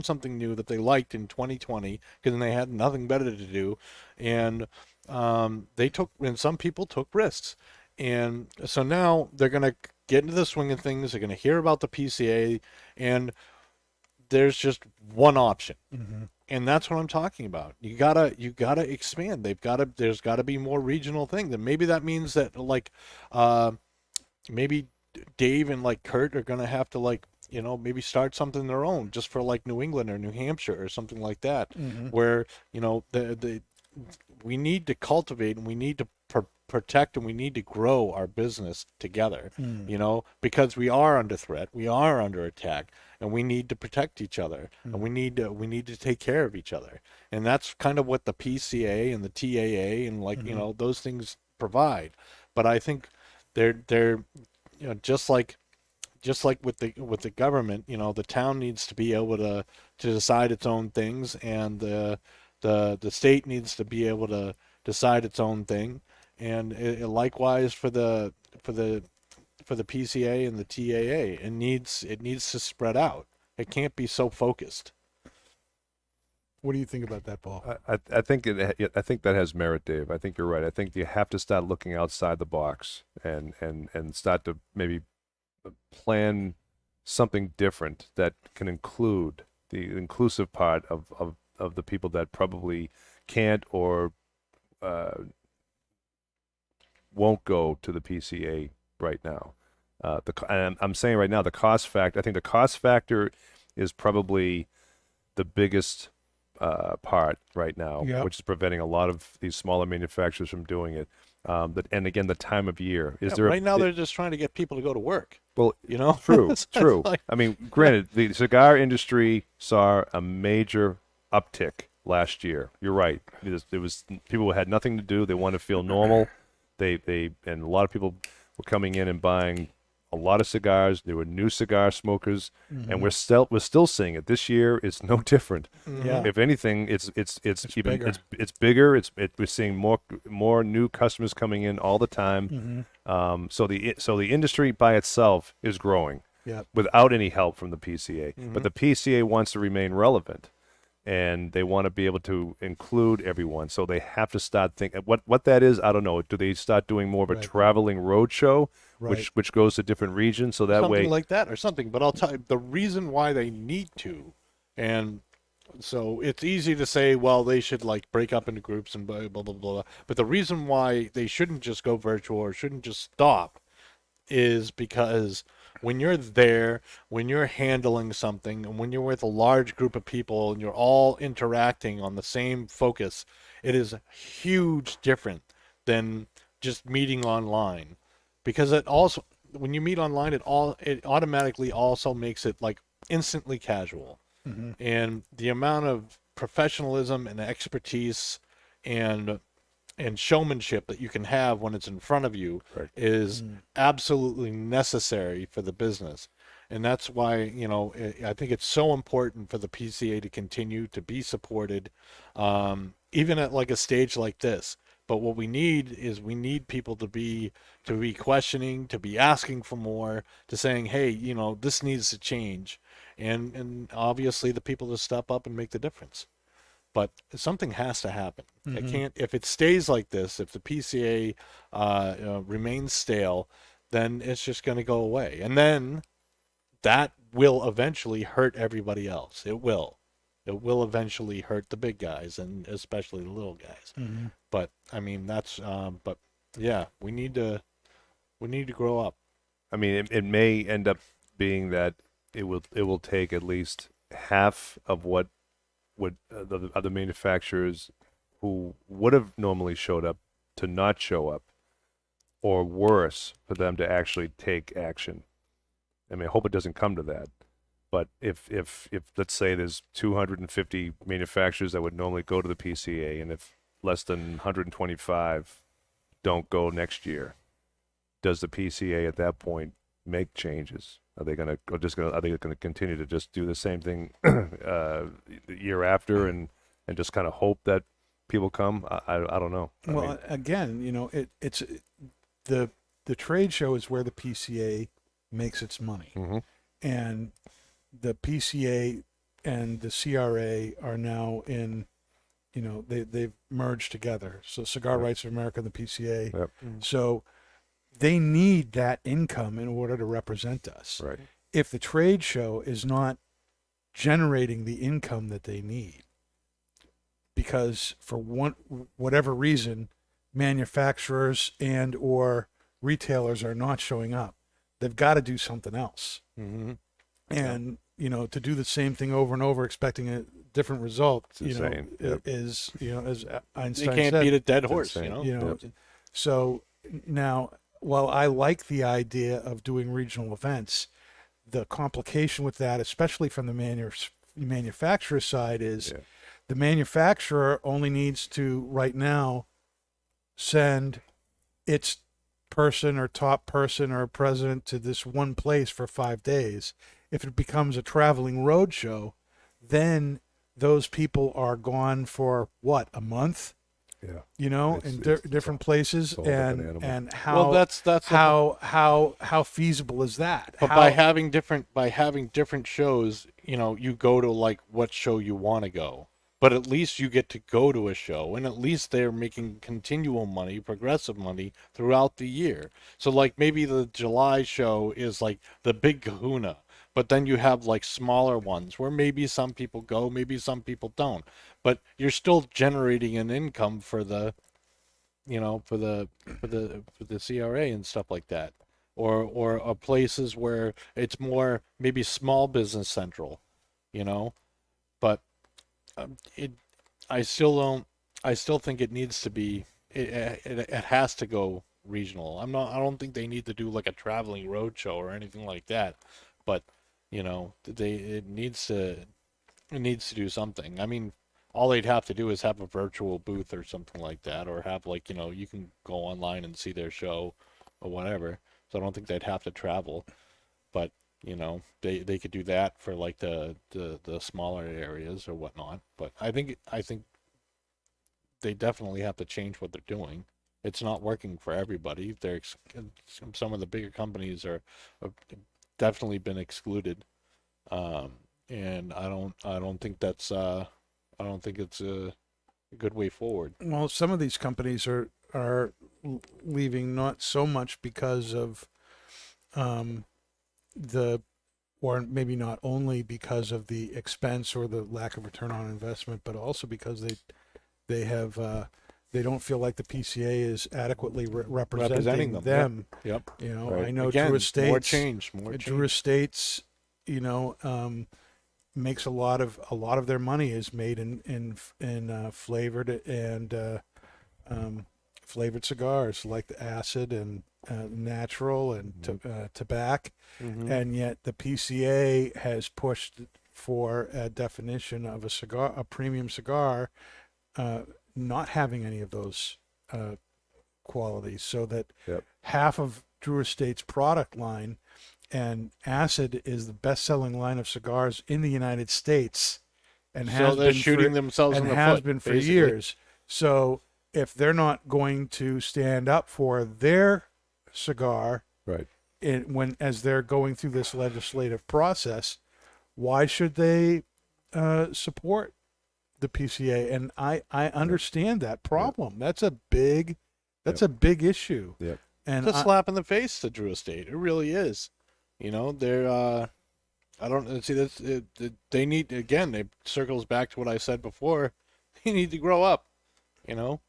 Speaker 2: something new that they liked in 2020 because they had nothing better to do, and some people took risks, and so now they're gonna get into the swing of things. They're gonna hear about the PCA, and there's just one option. And that's what I'm talking about. You gotta expand. There's gotta be more regional things. And maybe that means that maybe Dave and like Kurt are gonna have to maybe start something their own just for like New England or New Hampshire or something like that, where we need to cultivate and we need to protect and we need to grow our business together, because we are under threat, we are under attack, and we need to protect each other, and we need to take care of each other. And that's kind of what the PCA and the TAA and those things provide. But I think they're just like with the government, the town needs to be able to decide its own things, and the state needs to be able to decide its own thing. And likewise for the PCA and the TAA, it needs to spread out. It can't be so focused.
Speaker 1: What do you think about that, Paul?
Speaker 3: I think that has merit, Dave. I think you're right. I think you have to start looking outside the box and start to maybe plan something different that can include the inclusive part of the people that probably can't or won't go to the PCA right now. And I'm saying right now, the cost factor. I think the cost factor is probably the biggest part right now,
Speaker 1: Yep.
Speaker 3: which is preventing a lot of these smaller manufacturers from doing it. And again, the time of year is
Speaker 2: Yeah,
Speaker 3: there.
Speaker 2: right now they're just trying to get people to go to work.
Speaker 3: Well,
Speaker 2: You know,
Speaker 3: true,
Speaker 2: It's
Speaker 3: true.
Speaker 2: like-
Speaker 3: I mean, granted, the cigar industry saw a major uptick last year. You're right. It was people had nothing to do. They wanted to feel normal. And a lot of people were coming in and buying a lot of cigars. There were new cigar smokers, and we're still seeing it. This year is no different.
Speaker 1: Yeah.
Speaker 3: If anything, it's even
Speaker 1: bigger.
Speaker 3: it's bigger. We're seeing more new customers coming in all the time. So the industry by itself is growing
Speaker 1: Yep.
Speaker 3: without any help from the PCA. But the PCA wants to remain relevant, and they want to be able to include everyone. So they have to start thinking what that is. I don't know. Do they start doing more of a
Speaker 1: Right.
Speaker 3: traveling road show,
Speaker 1: Right.
Speaker 3: which goes to different regions, so that
Speaker 2: something
Speaker 3: way
Speaker 2: like that or something. But I'll tell you the reason why they need to, and so it's easy to say, well, they should like break up into groups and blah blah blah blah. But the reason why they shouldn't just go virtual or shouldn't just stop is because when you're there, when you're handling something, and when you're with a large group of people and you're all interacting on the same focus, it is huge different than just meeting online. Because it also, when you meet online, it automatically also makes it like instantly casual. And the amount of professionalism and expertise and showmanship that you can have when it's in front of you
Speaker 3: Right.
Speaker 2: is absolutely necessary for the business. And that's why, I think it's so important for the PCA to continue to be supported, even at like a stage like this. But what we need is people to be questioning, to be asking for more, to saying, hey, this needs to change. And obviously the people to step up and make the difference. But something has to happen. It can't, if it stays like this, if the PCA remains stale, then it's just going to go away. And then that will eventually hurt everybody else. It will. It will eventually hurt the big guys and especially the little guys. But I mean, that's, but yeah, we need to grow up.
Speaker 3: I mean, it may end up being that it will take at least half of what would the other manufacturers who would have normally showed up to not show up, or worse, for them to actually take action. I mean, I hope it doesn't come to that. But if let's say there's 250 manufacturers that would normally go to the PCA, and if less than 125 don't go next year, does the PCA at that point make changes? Are they gonna continue to just do the same thing the year after and just kind of hope that people come? I don't know.
Speaker 1: Well, again, it's the trade show is where the PCA makes its money, and the PCA and the CRA are now in, they've merged together. So Cigar Rights of America and the PCA.
Speaker 3: Yep.
Speaker 1: So they need that income in order to represent us.
Speaker 3: Right.
Speaker 1: If the trade show is not generating the income that they need, because for whatever reason, manufacturers and or retailers are not showing up, they've got to do something else. And to do the same thing over and over, expecting a different result,
Speaker 3: insane. Yep.
Speaker 1: is as
Speaker 2: You
Speaker 1: Einstein
Speaker 2: can't
Speaker 1: said,
Speaker 2: beat a dead horse,
Speaker 3: insane.
Speaker 1: So now, while I like the idea of doing regional events, the complication with that, especially from the manufacturer side, is the manufacturer only needs to right now send its person or top person or president to this one place for 5 days. If it becomes a traveling road show, then those people are gone for a month?
Speaker 3: Yeah.
Speaker 1: In different places,
Speaker 3: a whole different animal.
Speaker 1: and how
Speaker 2: Well, that's
Speaker 1: how feasible is that?
Speaker 2: But by having different shows, you go to like what show you want to go. But at least you get to go to a show, and at least they're making continual money, progressive money throughout the year. So like maybe the July show is like the big kahuna, but then you have like smaller ones where maybe some people go, maybe some people don't. But you're still generating an income for the for the CRA and stuff like that. Or places where it's more maybe small business central, But it. I still don't. I still think it needs to be. It has to go regional. I don't think they need to do like a traveling road show or anything like that. But it needs to. It needs to do something. I mean, all they'd have to do is have a virtual booth or something like that, or have like you can go online and see their show, or whatever. So I don't think they'd have to travel, but they could do that for like the smaller areas or whatnot. But I think they definitely have to change what they're doing. It's not working for everybody. Some of the bigger companies have definitely been excluded, and I don't think that's I don't think it's a good way forward.
Speaker 1: Well, some of these companies are leaving not so much because of or maybe not only because of the expense or the lack of return on investment, but also because they don't feel like the PCA is adequately representing them.
Speaker 2: Yep.
Speaker 3: Right.
Speaker 1: I know
Speaker 2: Again,
Speaker 1: Drew Estates.
Speaker 2: More change.
Speaker 1: Drew Estates, makes a lot of their money is made in flavored and flavored cigars like the acid and natural and tobacco, and yet the PCA has pushed for a definition of a premium cigar, not having any of those qualities, so that half of Drew Estate's product line and acid is the best-selling line of cigars in the United States, and
Speaker 2: So they're shooting themselves in the
Speaker 1: has
Speaker 2: foot,
Speaker 1: been for
Speaker 2: basically.
Speaker 1: years. So if they're not going to stand up for their cigar,
Speaker 3: Right.
Speaker 1: as they're going through this legislative process, why should they support the PCA? And I understand that problem. That's a big issue.
Speaker 3: Yeah.
Speaker 1: And
Speaker 2: It's a slap in the face to Drew Estate. It really is. They're I don't see that's they need, again, it circles back to what I said before. They need to grow up. You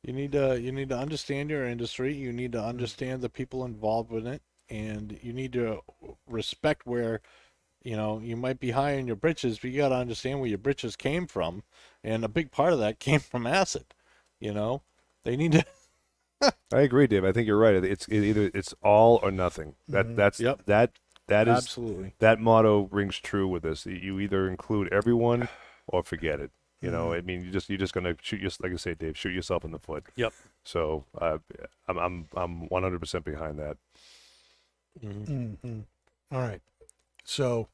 Speaker 2: need to understand your industry. You need to understand the people involved with it, and you need to respect where you might be high in your britches, but you got to understand where your britches came from, and a big part of that came from acid. They need to.
Speaker 3: I agree, Dave. I think you're right. Either it's all or nothing. That is
Speaker 2: Absolutely.
Speaker 3: that motto rings true with this. You either include everyone or forget it. I mean, you're just gonna like I say, Dave, shoot yourself in the foot.
Speaker 2: Yep.
Speaker 3: So I'm 100% behind that.
Speaker 1: All right. So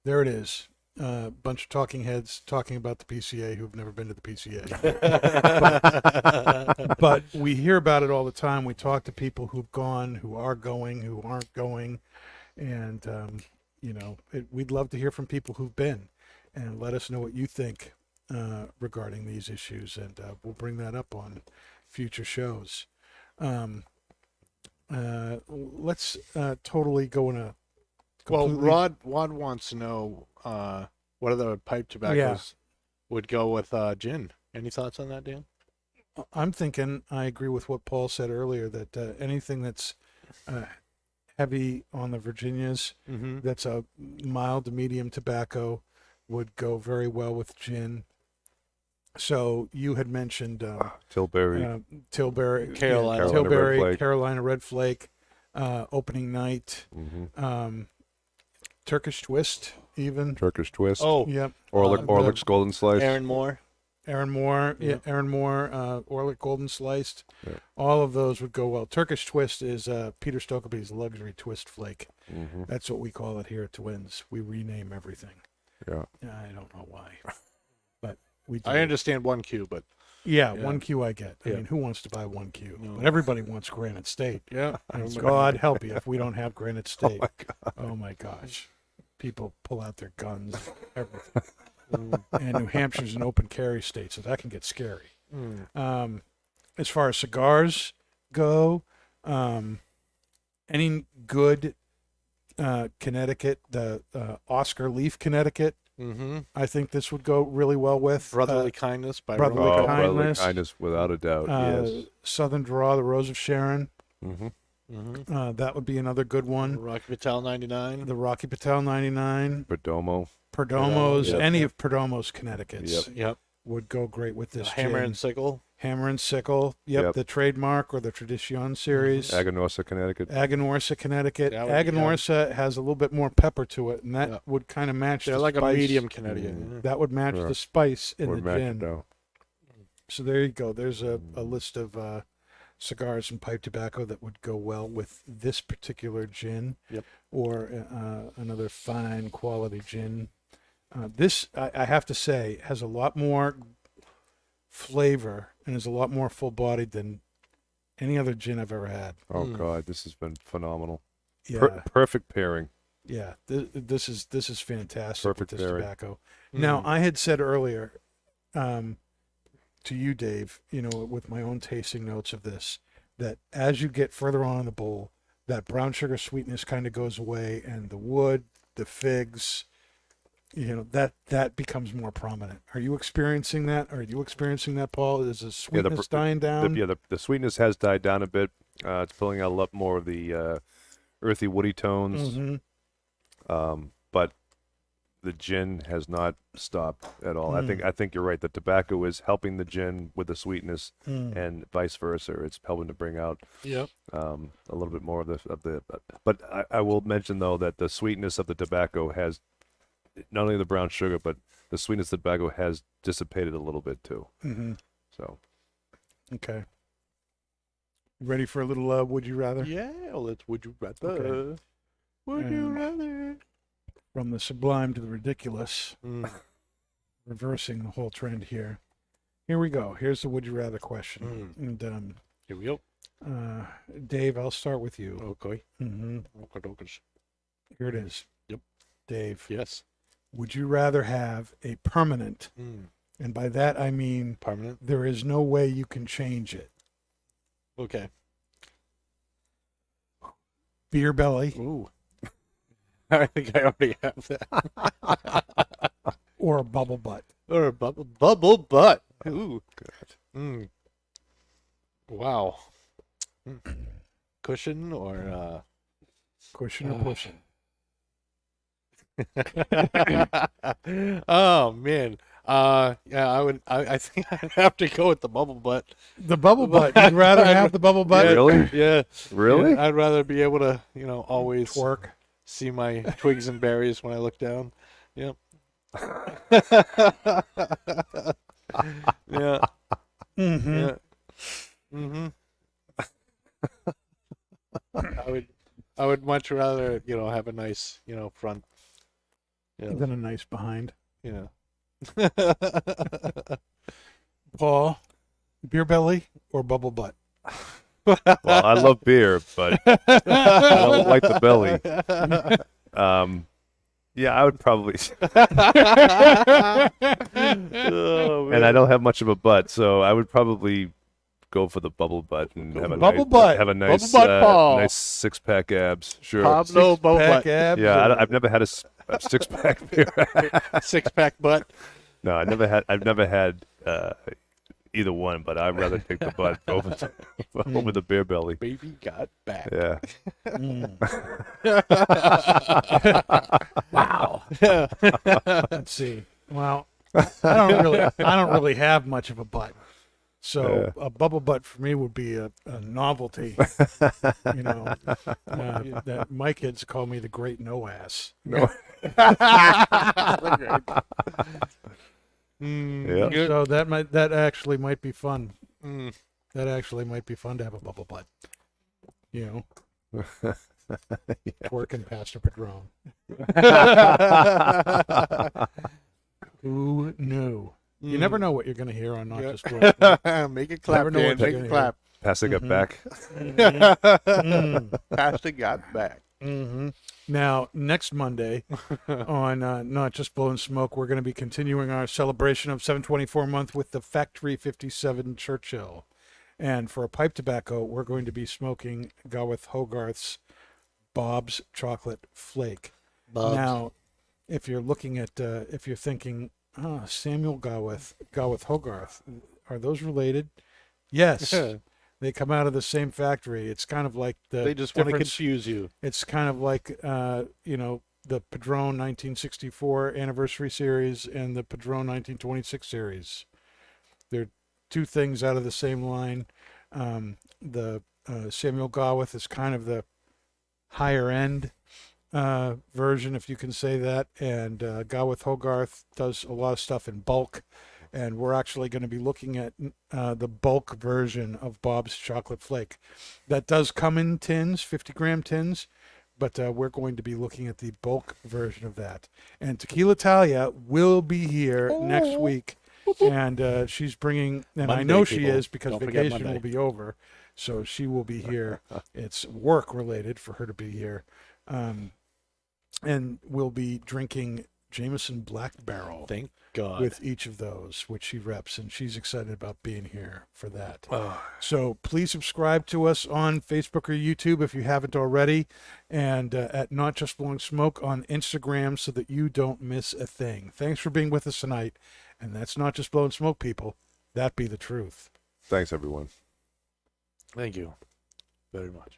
Speaker 1: there it is. A bunch of talking heads talking about the PCA who've never been to the PCA. but we hear about it all the time. We talk to people who've gone, who are going, who aren't going. And, we'd love to hear from people who've been and let us know what you think regarding these issues. And we'll bring that up on future shows. Let's totally go in a completely...
Speaker 2: Well, Rod wants to know what other pipe tobaccos would go with gin. Any thoughts on that, Dan?
Speaker 1: I'm thinking, I agree with what Paul said earlier, that anything that's heavy on the Virginias, that's a mild to medium tobacco, would go very well with gin. So you had mentioned
Speaker 3: Tilbury,
Speaker 1: Carolina Red Flake, opening night, Turkish Twist, even
Speaker 3: Turkish Twist.
Speaker 2: Oh,
Speaker 1: yep,
Speaker 3: Orlick's Golden Slice.
Speaker 2: Aaron Moore,
Speaker 1: Orlick Golden Sliced.
Speaker 3: Yeah.
Speaker 1: All of those would go well. Turkish Twist is Peter Stokkely's luxury twist flake. That's what we call it here at Twins. We rename everything.
Speaker 3: Yeah.
Speaker 1: I don't know why, but we do.
Speaker 2: I understand 1Q, but
Speaker 1: Yeah, 1Q I get. I mean, who wants to buy 1Q?
Speaker 2: No.
Speaker 1: But everybody wants Granite State.
Speaker 2: yeah,
Speaker 1: And God help you if we don't have Granite State. Oh my gosh. People pull out their guns, everything. And New Hampshire's an open carry state, so that can get scary. As far as cigars go, any good Connecticut, the Oscar Leaf Connecticut, I think this would go really well with.
Speaker 2: Brotherly Kindness by
Speaker 1: Brotherly
Speaker 2: Roman.
Speaker 1: Kindness.
Speaker 3: Brotherly Kindness, without a doubt. Yes.
Speaker 1: Southern Draw, the Rose of Sharon.
Speaker 2: Mm-hmm.
Speaker 1: That would be another good one.
Speaker 2: Rocky Patel 99.
Speaker 1: The Rocky Patel 99.
Speaker 3: Perdomo.
Speaker 1: Perdomo's,
Speaker 3: Yep.
Speaker 1: any of Perdomo's Connecticut's
Speaker 2: Yep.
Speaker 1: would go great with this
Speaker 2: Hammer
Speaker 1: gin.
Speaker 2: and sickle.
Speaker 1: Hammer and Sickle. Yep,
Speaker 3: Yep.
Speaker 1: the trademark or the Tradition series.
Speaker 3: Aganorsa, Connecticut.
Speaker 1: Aganorsa, Connecticut.
Speaker 2: That would be
Speaker 1: Aganorsa has a little bit more pepper to it, and that
Speaker 2: Yeah.
Speaker 1: would kind of match
Speaker 2: They're
Speaker 1: the
Speaker 2: like
Speaker 1: spice.
Speaker 2: a medium Connecticut.
Speaker 1: That would match
Speaker 3: Sure.
Speaker 1: the spice in
Speaker 3: Would
Speaker 1: the
Speaker 3: match
Speaker 1: gin.
Speaker 3: it down.
Speaker 1: So there you go. There's a list of cigars and pipe tobacco that would go well with this particular gin.
Speaker 2: Yep.
Speaker 1: Or another fine quality gin. This, I have to say, has a lot more flavor and is a lot more full-bodied than any other gin I've ever had.
Speaker 3: Oh God, this has been phenomenal.
Speaker 1: Yeah,
Speaker 3: Perfect pairing.
Speaker 1: yeah. This is fantastic
Speaker 3: Perfect
Speaker 1: with this
Speaker 3: pairing.
Speaker 1: tobacco. Now, I had said earlier to you, Dave, with my own tasting notes of this, that as you get further on in the bowl, that brown sugar sweetness kind of goes away, and the wood, the figs, that becomes more prominent. Are you experiencing that? Are you experiencing that, Paul? Is the sweetness dying down?
Speaker 3: The sweetness has died down a bit. It's pulling out a lot more of the earthy, woody tones.
Speaker 1: Mm-hmm.
Speaker 3: But the gin has not stopped at all. I think you're right. The tobacco is helping the gin with the sweetness, and vice versa. It's helping to bring out
Speaker 2: Yep.
Speaker 3: a little bit more of the. But I will mention though that the sweetness of the tobacco has not only the brown sugar, but the sweetness of the tobacco has dissipated a little bit too.
Speaker 1: Mm-hmm.
Speaker 3: So
Speaker 1: Okay. Ready for a little would you rather?
Speaker 2: Yeah, let's. Would you rather?
Speaker 1: Okay.
Speaker 2: Would you rather?
Speaker 1: From the sublime to the ridiculous,
Speaker 2: Mm.
Speaker 1: reversing the whole trend here. Here we go. Here's the would you rather question. And
Speaker 2: Here we go.
Speaker 1: Dave, I'll start with you.
Speaker 2: Okay.
Speaker 1: Mm-hmm.
Speaker 2: Okay.
Speaker 1: Here it is.
Speaker 2: Yep.
Speaker 1: Dave,
Speaker 2: Yes.
Speaker 1: would you rather have a permanent, and by that I mean
Speaker 2: Permanent.
Speaker 1: there is no way you can change it,
Speaker 2: Okay.
Speaker 1: beer belly
Speaker 2: Ooh. I think I already have that.
Speaker 1: or a bubble butt?
Speaker 2: Or a bubble butt. Ooh. Mm. Wow. Cushion or
Speaker 1: Cushion or pushing?
Speaker 2: Oh man. Yeah, I think I'd have to go with the bubble butt.
Speaker 1: The bubble butt. You'd rather have the bubble butt?
Speaker 2: Yeah,
Speaker 3: Really?
Speaker 2: Yeah.
Speaker 3: Really?
Speaker 2: Yeah, I'd rather be able to, always
Speaker 1: Twerk.
Speaker 2: see my twigs and berries when I look down. Yep. Yeah.
Speaker 1: Mm-hmm.
Speaker 2: Yeah. Mm-hmm. I would much rather, have a nice, front.
Speaker 1: Than a nice behind.
Speaker 2: Yeah.
Speaker 1: Paul, beer belly or bubble butt?
Speaker 3: Well, I love beer, but I don't like the belly. Yeah, I would probably.
Speaker 2: Oh,
Speaker 3: And I don't have much of a butt, so I would probably go for the bubble butt and have a
Speaker 1: Bubble
Speaker 3: nice,
Speaker 1: butt.
Speaker 3: have a nice,
Speaker 2: Bubble butt, Paul.
Speaker 3: nice 6-pack abs. Sure.
Speaker 2: Pablo bubble
Speaker 1: Pack
Speaker 2: butt.
Speaker 1: abs
Speaker 3: Yeah,
Speaker 1: or-
Speaker 3: I've never had a 6-pack beer.
Speaker 2: 6-pack butt.
Speaker 3: No, I've never had either one, but I'd rather take the butt over the beer belly.
Speaker 2: Baby got back.
Speaker 3: Yeah.
Speaker 1: Wow. Let's see. Well, I don't really have much of a butt. So a bubble butt for me would be a novelty. That my kids call me the great no ass.
Speaker 3: No. Yeah.
Speaker 1: So that actually might be fun.
Speaker 2: Mm.
Speaker 1: That actually might be fun to have a bubble butt. Twerking Pastor Padron. Who knew? You never know what you're going to hear on Not Just Blowing.
Speaker 2: Make it clap,
Speaker 1: Never know
Speaker 2: Dan.
Speaker 1: what you're
Speaker 2: Make
Speaker 1: gonna
Speaker 2: it clap.
Speaker 3: Passing it back.
Speaker 2: Pastor got back.
Speaker 1: Mm-hmm. Now, next Monday on Not Just Blowing Smoke, we're going to be continuing our celebration of 724 month with the Factory 57 Churchill. And for a pipe tobacco, we're going to be smoking Gawith Hogarth's Bob's Chocolate Flake.
Speaker 2: Bob's.
Speaker 1: Now, if you're looking at, if you're thinking, Samuel Gawith Hogarth, are those related? Yes. They come out of the same factory. It's kind of like the
Speaker 2: They just want to
Speaker 1: difference-
Speaker 2: confuse you.
Speaker 1: It's kind of like, the Padron 1964 anniversary series and the Padron 1926 series. They're two things out of the same line. The Samuel Gawith is kind of the higher end version, if you can say that, and Gawith Hogarth does a lot of stuff in bulk, and we're actually going to be looking at the bulk version of Bob's Chocolate Flake. That does come in tins, 50-gram tins, but we're going to be looking at the bulk version of that. And Tequila Talia will be here next week, and she's bringing, and I
Speaker 2: Monday,
Speaker 1: know she
Speaker 2: people.
Speaker 1: is because
Speaker 2: Don't forget
Speaker 1: vacation
Speaker 2: Monday.
Speaker 1: will be over, so she will be here. It's work related for her to be here. And we'll be drinking Jameson Black Barrel
Speaker 2: Thank God.
Speaker 1: with each of those, which she reps, and she's excited about being here for that.
Speaker 2: Oh,
Speaker 1: So please subscribe to us on Facebook or YouTube if you haven't already, and at Not Just Blowing Smoke on Instagram so that you don't miss a thing. Thanks for being with us tonight, and that's Not Just Blowing Smoke, people. That be the truth.
Speaker 3: Thanks, everyone.
Speaker 2: thank you very much.